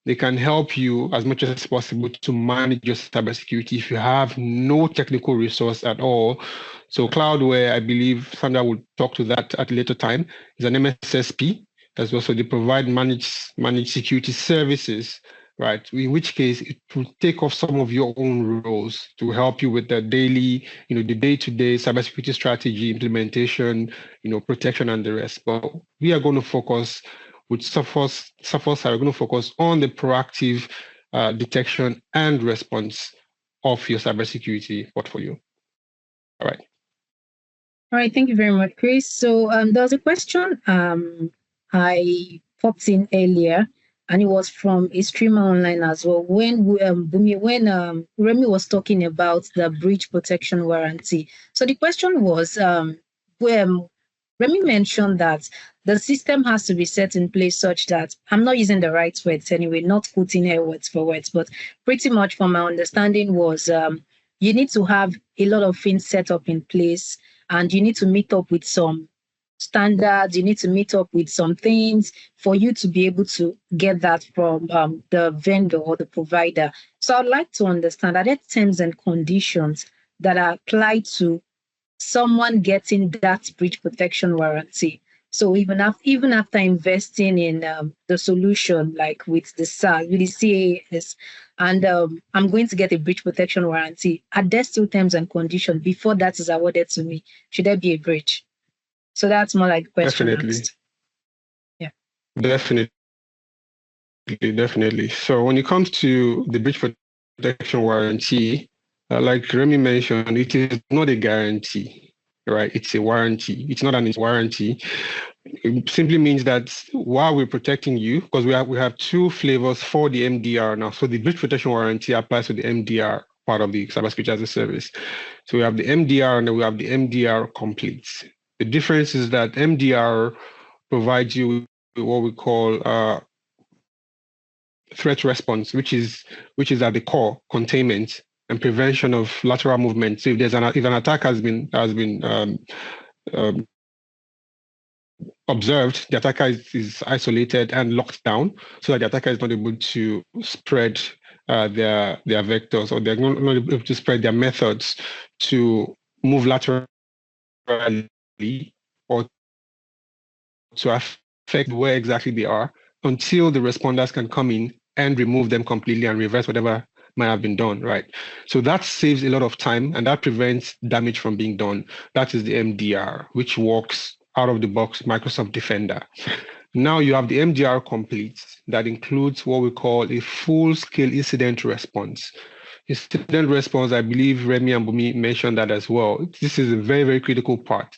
They can help you as much as possible to manage your cybersecurity if you have no technical resource at all. So Cloudware, I believe Sandra will talk to that at a later time, is an MSSP as well. So they provide managed security services, right? In which case it will take off some of your own roles to help you with the daily, the day-to-day cybersecurity strategy, implementation, protection and the rest. But we are going to focus with Sophos, are going to focus on the proactive detection and response of your cybersecurity portfolio. All right. All right. Thank you very much, Chris. So there was a question I popped in earlier, and it was from a streamer online as well. When Remy was talking about the breach protection warranty. So the question was, when Remy mentioned that the system has to be set in place such that, I'm not using the right words anyway, not putting her words for words, but pretty much from my understanding was you need to have a lot of things set up in place, and you need to meet up with some standards, you need to meet up with some things for you to be able to get that from the vendor or the provider. So I'd like to understand, are there terms and conditions that are applied to someone getting that breach protection warranty? So even after investing in the solution, like with the SaaS, with the CAS, and I'm going to get a breach protection warranty, are there still terms and conditions before that is awarded to me? Should there be a breach? So that's more like the question. Definitely. Asked. Yeah. Definitely. So when it comes to the breach protection warranty, like Remy mentioned, it is not a guarantee, right? It's a warranty. It's not an warranty. It simply means that while we're protecting you, because we have two flavors for the MDR now. So the breach protection warranty applies to the MDR part of the cybersecurity as a service. So we have the MDR and then we have the MDR complete. The difference is that MDR provides you with what we call threat response, which is at the core containment and prevention of lateral movement. So if an attack has been observed, the attacker is isolated and locked down, so that the attacker is not able to spread their vectors, or they're not able to spread their methods to move laterally or to affect where exactly they are until the responders can come in and remove them completely and reverse whatever might have been done, right? So that saves a lot of time and that prevents damage from being done. That is the MDR, which works out of the box Microsoft Defender. Now you have the MDR complete that includes what we call a full-scale incident response. Incident response, I believe Remy and Bumi mentioned that as well. This is a very, very critical part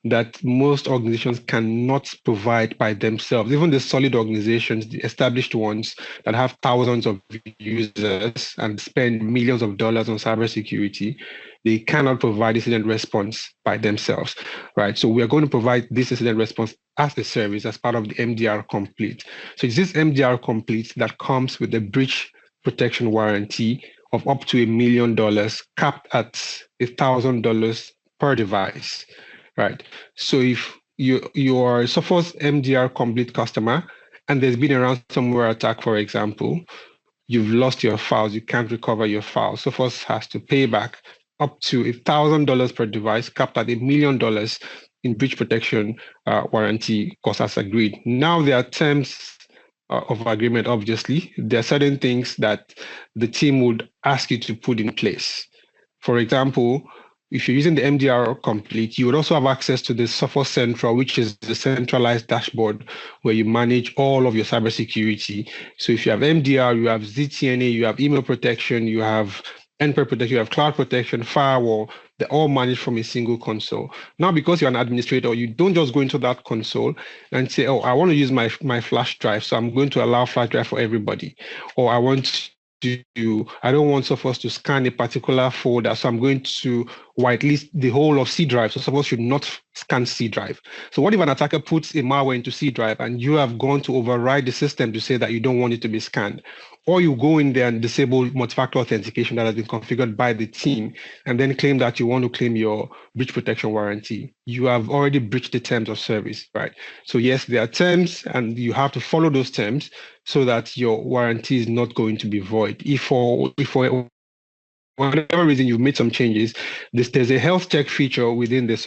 that most organizations cannot provide by themselves. Even the solid organizations, the established ones that have thousands of users and spend millions of dollars on cybersecurity, they cannot provide incident response by themselves, right? So we are going to provide this incident response as a service, as part of the MDR complete. So it's this MDR complete that comes with a breach protection warranty of up to $1 million, capped at $1,000 per device, right? So if you are a Sophos MDR complete customer and there's been a ransomware attack, for example, you've lost your files, you can't recover your files, Sophos has to pay back up to $1,000 per device, capped at $1 million in breach protection warranty cost as agreed. Now there are terms of agreement, obviously. There are certain things that the team would ask you to put in place. For example, if you're using the MDR complete, you would also have access to the Sophos Central, which is the centralized dashboard where you manage all of your cybersecurity. So if you have MDR, you have ZTNA, you have email protection, you have endpoint protection, you have cloud protection, firewall, they're all managed from a single console. Now, because you're an administrator, you don't just go into that console and say, oh, I want to use my flash drive, so I'm going to allow flash drive for everybody. Or I don't want Sophos to scan a particular folder, so I'm going to whitelist the whole of C drive. So Sophos should not scan C drive. So what if an attacker puts a malware into C drive and you have gone to override the system to say that you don't want it to be scanned? Or you go in there and disable multi-factor authentication that has been configured by the team and then claim that you want to claim your breach protection warranty. You have already breached the terms of service, right? So yes, there are terms and you have to follow those terms so that your warranty is not going to be void. If for whatever reason you've made some changes, there's a health check feature within the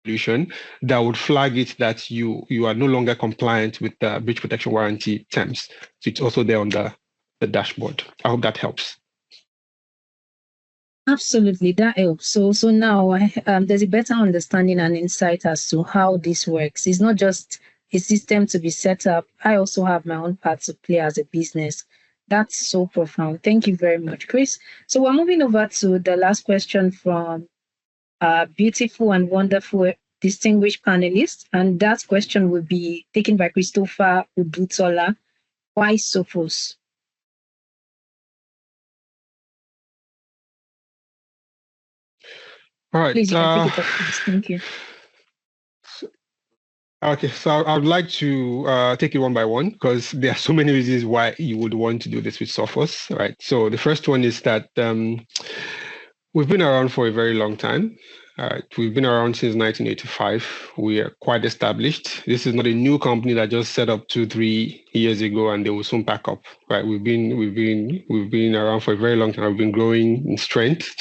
solution that would flag it that you are no longer compliant with the breach protection warranty terms. So it's also there on the dashboard. I hope that helps. Absolutely, that helps. So now there's a better understanding and insight as to how this works. It's not just a system to be set up. I also have my own part to play as a business. That's so profound. Thank you very much, Chris. So we're moving over to the last question from beautiful and wonderful distinguished panelists. And that question will be taken by Christopher Udutola. Why Sophos? All right. Please, you can take it up, please. Thank you. Okay, so I would like to take it one by one because there are so many reasons why you would want to do this with Sophos, right? So the first one is that we've been around for a very long time. We've been around since 1985. We are quite established. This is not a new company that just set up 2-3 years ago and they will soon pack up, right? We've been around for a very long time. We've been growing in strength.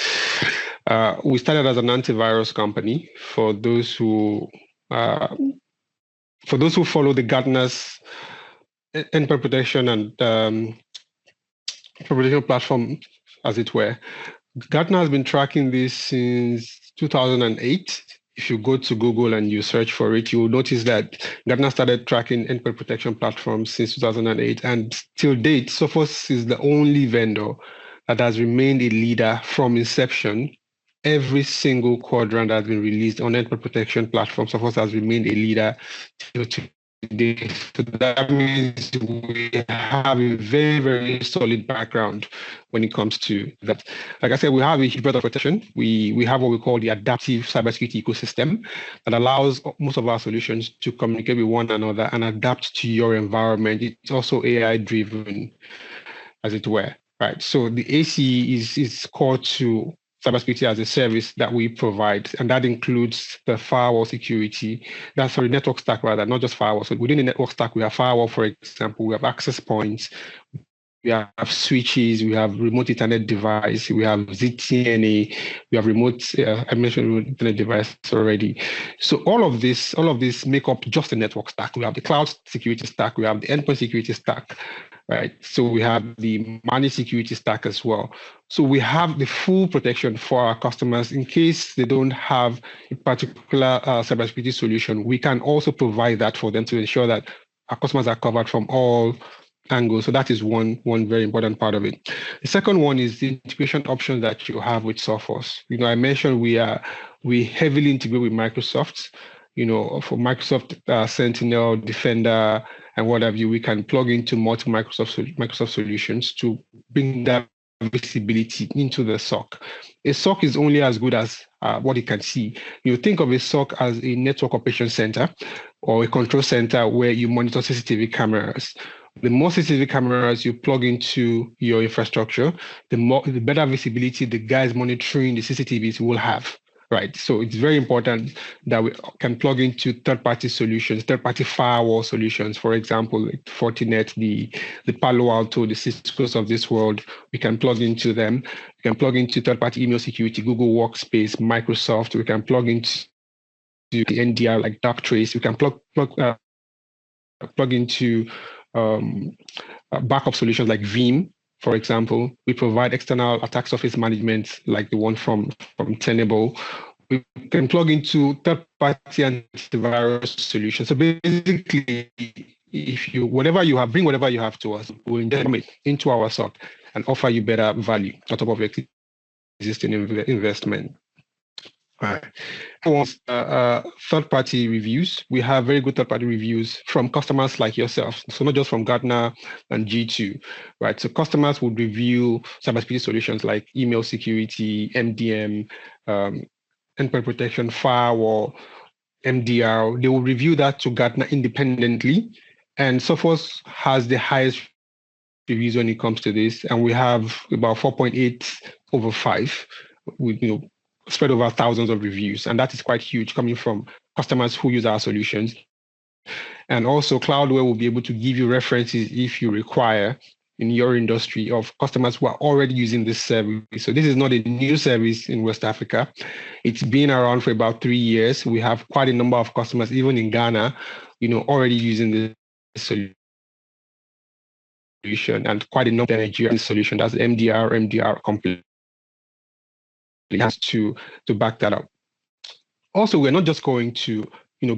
We started as an antivirus company. For those who follow the Gartner's endpoint protection and protection platform, as it were, Gartner has been tracking this since 2008. If you go to Google and you search for it, you will notice that Gartner started tracking endpoint protection platforms since 2008. And till date, Sophos is the only vendor that has remained a leader from inception. Every single quadrant that has been released on endpoint protection platforms, Sophos has remained a leader till today. So that means we have a very, very solid background when it comes to that. Like I said, we have a huge breadth of protection. We have what we call the adaptive cybersecurity ecosystem that allows most of our solutions to communicate with one another and adapt to your environment. It's also AI driven, as it were, right? So the AC is core to cybersecurity as a service that we provide, and that includes the firewall security. That's for the network stack, rather, not just firewall. So within the network stack, we have firewall, for example, we have access points, we have switches, we have remote Ethernet device, we have ZTNA, we have remote, I mentioned remote Ethernet device already. So all of this make up just the network stack. We have the cloud security stack, we have the endpoint security stack, right? So we have the managed security stack as well. So we have the full protection for our customers in case they don't have a particular cybersecurity solution. We can also provide that for them to ensure that our customers are covered from all angles. So that is one very important part of it. The second one is the integration options that you have with Sophos. I mentioned we heavily integrate with Microsoft. For Microsoft Sentinel, Defender, and what have you, we can plug into multi Microsoft solutions to bring that visibility into the SOC. A SOC is only as good as what it can see. You think of a SOC as a network operations center or a control center where you monitor CCTV cameras. The more CCTV cameras you plug into your infrastructure, the better visibility the guys monitoring the CCTVs will have. Right. So it's very important that we can plug into third-party solutions, third-party firewall solutions, for example, like Fortinet, the Palo Alto, the Cisco's of this world. We can plug into them. We can plug into third-party email security, Google Workspace, Microsoft. We can plug into the MDR like Darktrace. We can plug into backup solutions like Veeam. For example, we provide external attack surface management like the one from Tenable. We can plug into third-party antivirus solutions. So basically, if you bring whatever you have to us, we'll inject it into our SOC and offer you better value on top of your existing investment. Right. Third-party reviews. We have very good third-party reviews from customers like yourself. So not just from Gartner and G2, right? So customers would review cybersecurity solutions like email security, MDM, endpoint protection, firewall, MDR. They will review that to Gartner independently. And Sophos has the highest reviews when it comes to this. And we have about 4.8 over 5 with, spread over thousands of reviews. And that is quite huge coming from customers who use our solutions. And also Cloudware will be able to give you references if you require in your industry of customers who are already using this service. So this is not a new service in West Africa. It's been around for about 3 years. We have quite a number of customers, even in Ghana, already using this solution, and quite a number of Nigerian solution. That's MDR complete. Has to back that up. Also, we're not just going to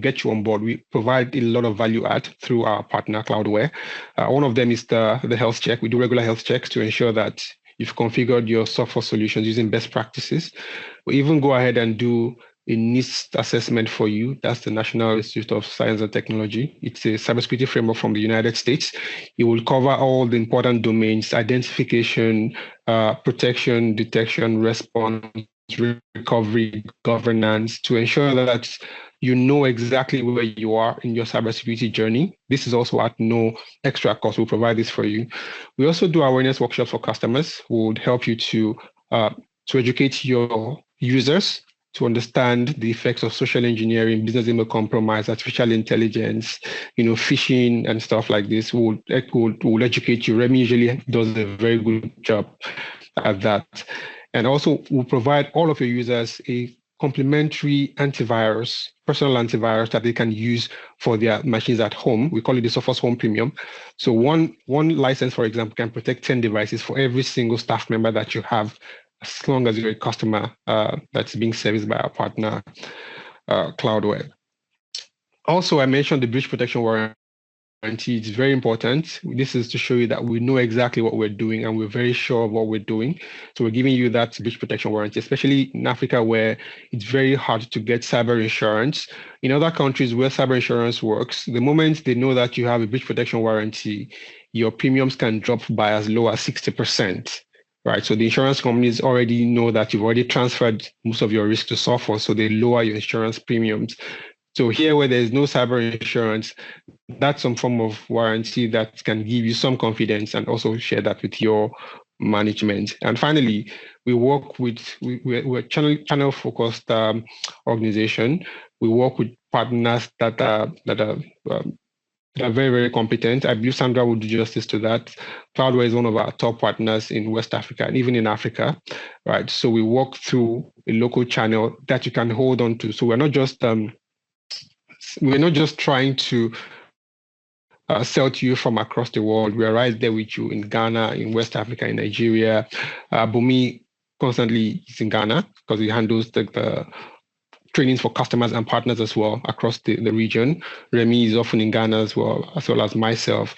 get you on board. We provide a lot of value add through our partner Cloudware. One of them is the health check. We do regular health checks to ensure that you've configured your software solutions using best practices. We even go ahead and do a NIST assessment for you. That's the National Institute of Science and Technology. It's a cybersecurity framework from the United States. It will cover all the important domains: identification, protection, detection, response, recovery, governance, to ensure that you know exactly where you are in your cybersecurity journey. This is also at no extra cost. We'll provide this for you. We also do awareness workshops for customers who would help you to educate your users to understand the effects of social engineering, business email compromise, artificial intelligence, phishing and stuff like this. We'll educate you. Remy usually does a very good job at that. And also we'll provide all of your users a complimentary antivirus, personal antivirus that they can use for their machines at home. We call it the Sophos Home Premium. So one license, for example, can protect 10 devices for every single staff member that you have, as long as you're a customer that's being serviced by our partner, Cloudware. Also, I mentioned the breach protection warranty. It's very important. This is to show you that we know exactly what we're doing and we're very sure of what we're doing. So we're giving you that breach protection warranty, especially in Africa where it's very hard to get cyber insurance. In other countries where cyber insurance works, the moment they know that you have a breach protection warranty, your premiums can drop by as low as 60%. Right, so the insurance companies already know that you've already transferred most of your risk to Sophos, so they lower your insurance premiums. So here, where there's no cyber insurance, that's some form of warranty that can give you some confidence, and also share that with your management. And finally, we work with we're a channel focused organization. We work with partners that are very, very competent. I believe Sandra will do justice to that. Cloudware is one of our top partners in West Africa and even in Africa, right? So we work through a local channel that you can hold on to. So we're not just trying to sell to you from across the world. We are right there with you in Ghana, in West Africa, in Nigeria. Bumi constantly is in Ghana because he handles the trainings for customers and partners as well across the region. Remy is often in Ghana as well as myself.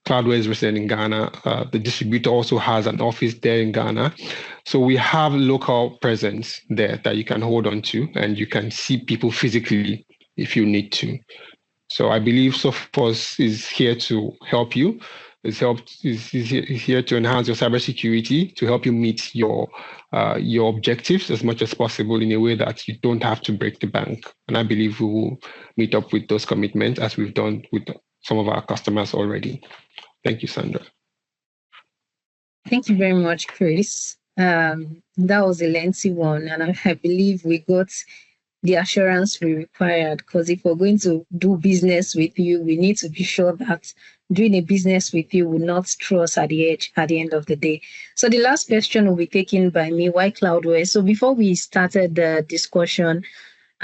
Cloudware is resident in Ghana. The distributor also has an office there in Ghana. So we have local presence there that you can hold on to, and you can see people physically if you need to. So I believe Sophos is here to help you. Is here to enhance your cybersecurity, to help you meet your objectives as much as possible in a way that you don't have to break the bank. And I believe we will meet up with those commitments as we've done with some of our customers already. Thank you, Sandra. Thank you very much, Chris. That was a lengthy one, and I believe we got the assurance we required, because if we're going to do business with you, we need to be sure that doing a business with you will not throw us at the edge at the end of the day. So the last question will be taken by me, why Cloudware? So before we started the discussion,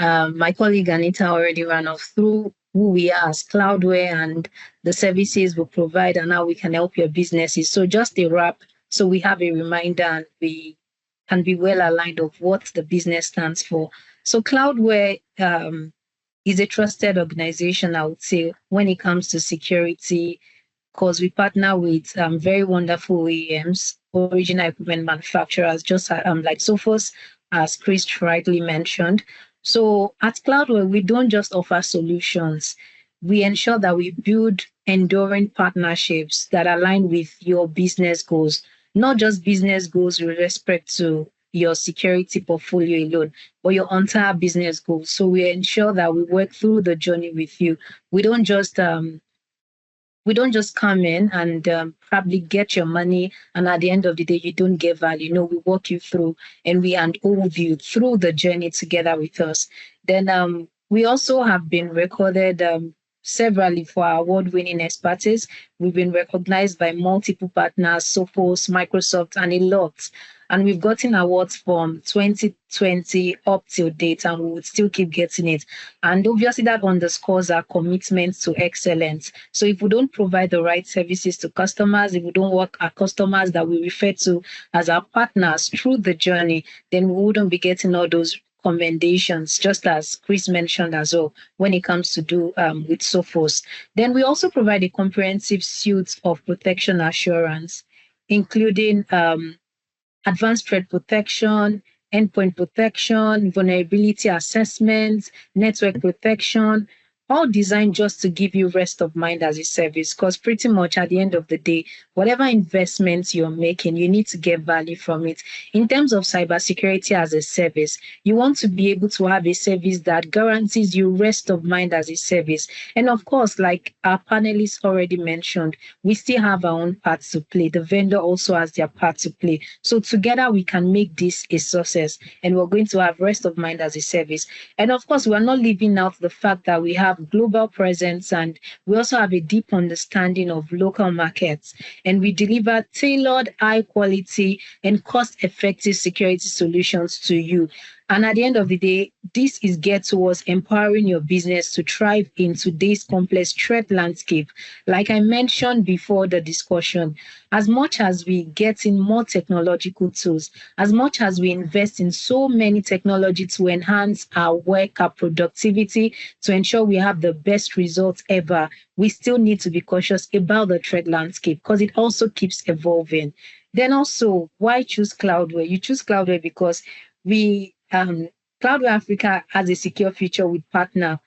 my colleague Anita already ran off through who we are as Cloudware and the services we provide and how we can help your businesses. So just a wrap, so we have a reminder and we can be well aligned of what the business stands for. So Cloudware is a trusted organization, I would say, when it comes to security, because we partner with very wonderful OEMs, original equipment manufacturers, just like Sophos, as Chris rightly mentioned. So at Cloudware, we don't just offer solutions. We ensure that we build enduring partnerships that align with your business goals, not just business goals with respect to your security portfolio alone, but your entire business goals. So we ensure that we work through the journey with you. We don't just come in and probably get your money, and at the end of the day, you don't get value. No, we walk you through and we handhold you through the journey together with us. Then we also have been recorded severally for our award-winning expertise. We've been recognized by multiple partners, Sophos, Microsoft, and a lot. And we've gotten awards from 2020 up till date, and we would still keep getting it. And obviously, that underscores our commitment to excellence. So if we don't provide the right services to customers, if we don't work our customers that we refer to as our partners through the journey, then we wouldn't be getting all those commendations, just as Chris mentioned as well, when it comes to do with Sophos. Then we also provide a comprehensive suite of protection assurance, including advanced threat protection, endpoint protection, vulnerability assessment, network protection, all designed just to give you rest of mind as a service. Because pretty much at the end of the day, whatever investments you're making, you need to get value from it. In terms of cybersecurity as a service, you want to be able to have a service that guarantees you rest of mind as a service. And of course, like our panelists already mentioned, we still have our own part to play. The vendor also has their part to play. So together we can make this a success, and we're going to have rest of mind as a service. And of course, we're not leaving out the fact that we have global presence, and we also have a deep understanding of local markets, and we deliver tailored, high quality and cost-effective security solutions to you. And at the end of the day, this is geared towards empowering your business to thrive in today's complex threat landscape. Like I mentioned before the discussion, as much as we get in more technological tools, as much as we invest in so many technology to enhance our work, our productivity, to ensure we have the best results ever, we still need to be cautious about the threat landscape because it also keeps evolving. Then also, why choose Cloudware? You choose Cloudware because Cloudware Africa has a secure future with partner,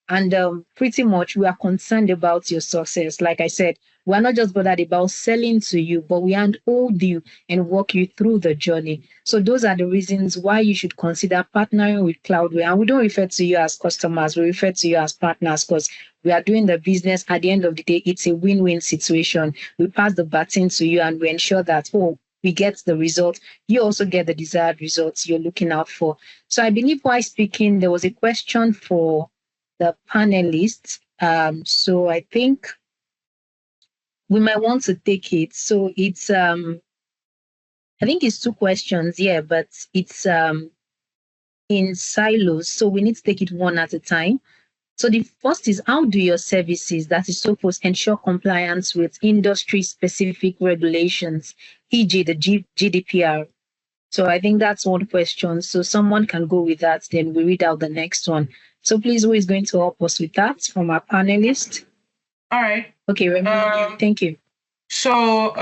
and pretty much we are concerned about your success. Like I said, we're not just bothered about selling to you, but we handhold you and walk you through the journey. So those are the reasons why you should consider partnering with Cloudware. And we don't refer to you as customers, we refer to you as partners because we are doing the business. At the end of the day, it's a win-win situation. We pass the baton to you and we ensure that, we get the result. You also get the desired results you're looking out for. So I believe while speaking, there was a question for the panelists. So I think we might want to take it. So it's, I think it's 2 questions, yeah, but it's in silos. So we need to take it one at a time. So the first is, how do your services, that is Sophos, ensure compliance with industry-specific regulations, e.g. the GDPR? So I think that's one question. So someone can go with that, then we read out the next one. So please, who is going to help us with that from our panelist? All right. Okay, Remy, thank you. So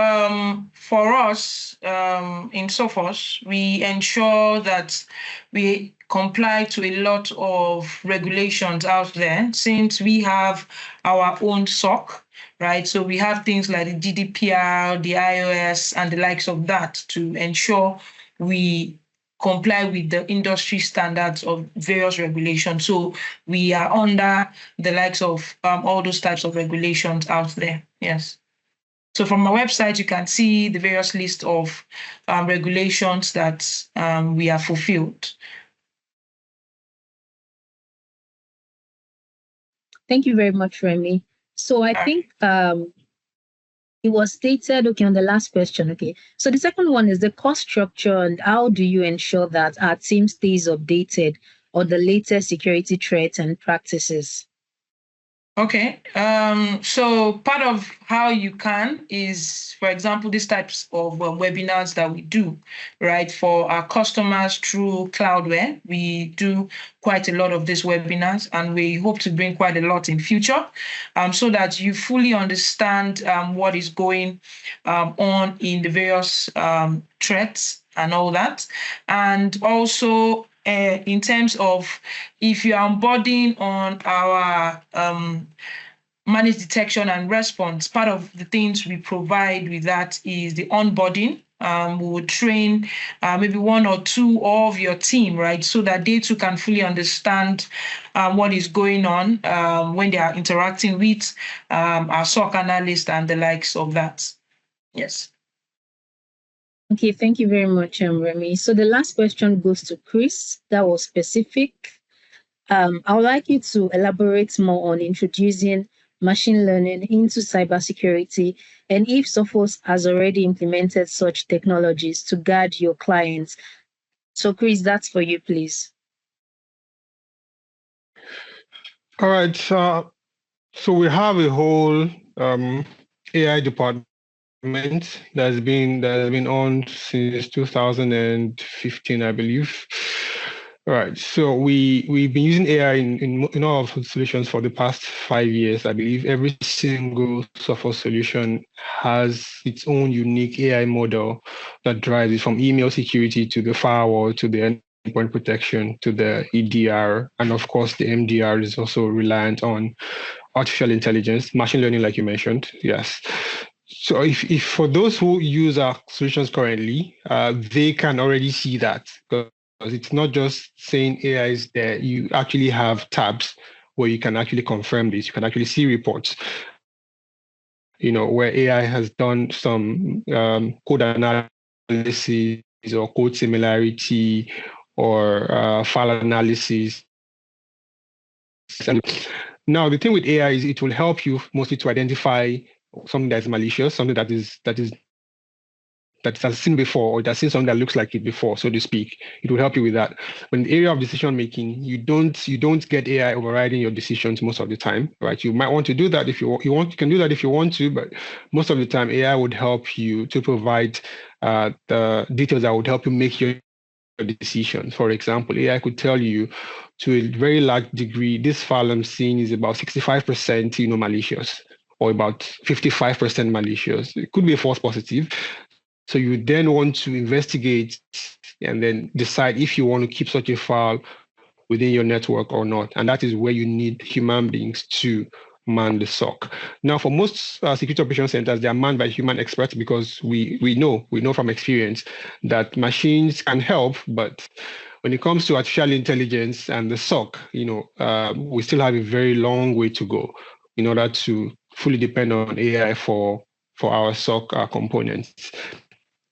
for us in Sophos, we ensure that we comply to a lot of regulations out there since we have our own SOC, right? So we have things like the GDPR, the iOS, and the likes of that to ensure we comply with the industry standards of various regulations. So we are under the likes of all those types of regulations out there. Yes. So from our website, you can see the various list of regulations that we have fulfilled. Thank you very much, Remy. So I think it was stated, okay, on the last question, okay. So the second one is the cost structure and how do you ensure that our team stays updated on the latest security threats and practices? Okay, so part of how you can is, for example, these types of webinars that we do, right? For our customers through Cloudware, we do quite a lot of these webinars, and we hope to bring quite a lot in future, so that you fully understand what is going on in the various threats and all that. And also in terms of if you are onboarding on our managed detection and response, part of the things we provide with that is the onboarding. We will train maybe one or two of your team, right, so that they too can fully understand what is going on when they are interacting with our SOC analyst and the likes of that. Yes. Okay, thank you very much, Remy. So the last question goes to Chris. That was specific. I would like you to elaborate more on introducing machine learning into cybersecurity, and if Sophos has already implemented such technologies to guard your clients. So, Chris, that's for you, please. All right. So we have a whole AI department that's been on since 2015, I believe. All right. So we've been using AI in all of the solutions for the past 5 years. I believe every single software solution has its own unique AI model that drives it, from email security to the firewall to the endpoint protection to the EDR, and of course the MDR is also reliant on artificial intelligence, machine learning, like you mentioned. Yes. So if for those who use our solutions currently, they can already see that, because it's not just saying AI is there. You actually have tabs where you can actually confirm this. You can actually see reports, where AI has done some code analysis or code similarity or file analysis. Now, the thing with AI is it will help you mostly to identify something that's malicious, something that has seen before, or that's seen something that looks like it before, so to speak. It will help you with that. But in the area of decision making, you don't get AI overriding your decisions most of the time, right? You might want to do that if you can do that if you want to, but most of the time AI would help you to provide the details that would help you make your decisions. For example, AI could tell you to a very large degree, this file I'm seeing is about 65% malicious, or about 55% malicious. It could be a false positive. So you then want to investigate and then decide if you want to keep such a file within your network or not. And that is where you need human beings to man the SOC. Now, for most security operations centers, they are manned by human experts, because we know from experience that machines can help, but when it comes to artificial intelligence and the SOC, we still have a very long way to go in order to fully depend on AI for our SOC components.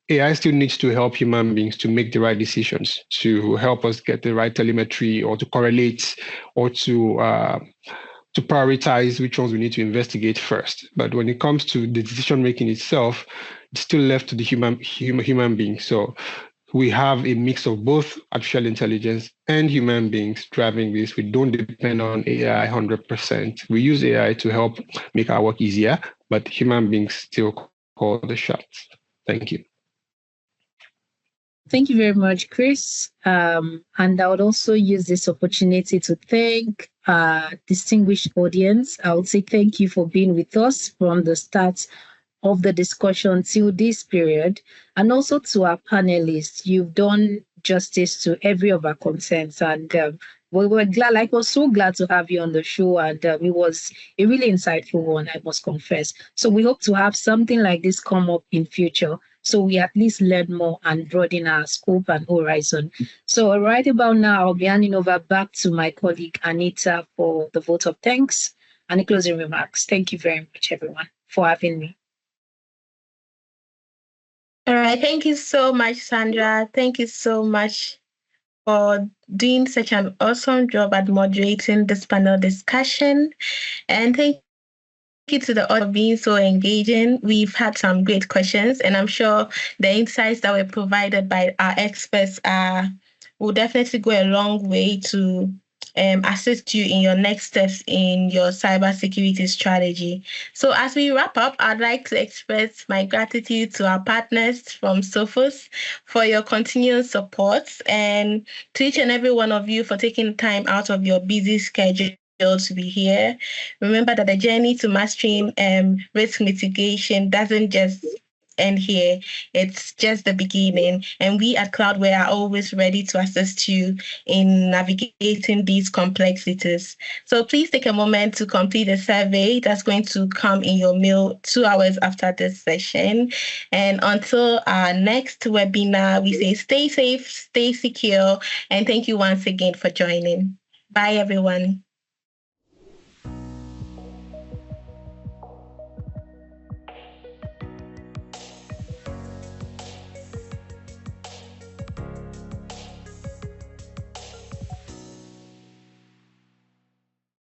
AI still needs to help human beings to make the right decisions, to help us get the right telemetry, or to correlate, or to prioritize which ones we need to investigate first. But when it comes to the decision making itself, it's still left to the human being. So we have a mix of both artificial intelligence and human beings driving this. We don't depend on AI 100%. We use AI to help make our work easier, but human beings still call the shots. Thank you. Thank you very much, Chris. And I would also use this opportunity to thank our distinguished audience. I would say thank you for being with us from the start of the discussion till this period, and also to our panelists. You've done justice to every of our concerns, and we're so glad to have you on the show, and it was a really insightful one, I must confess. So we hope to have something like this come up in future, so we at least learn more and broaden our scope and horizon. So right about now, I'll be handing over back to my colleague Anita for the vote of thanks and the closing remarks. Thank you very much, everyone, for having me. All right. Thank you so much, Sandra. Thank you so much for doing such an awesome job at moderating this panel discussion. And thank you to the audience for being so engaging. We've had some great questions, and I'm sure the insights that were provided by our experts will definitely go a long way to assist you in your next steps in your cybersecurity strategy. So as we wrap up, I'd like to express my gratitude to our partners from Sophos for your continued support, and to each and every one of you for taking time out of your busy schedule to be here. Remember that the journey to mastering risk mitigation doesn't just end here. It's just the beginning. And we at Cloudware are always ready to assist you in navigating these complexities. So please take a moment to complete a survey that's going to come in your mail 2 hours after this session. And until our next webinar, we say stay safe, stay secure, and thank you once again for joining. Bye, everyone.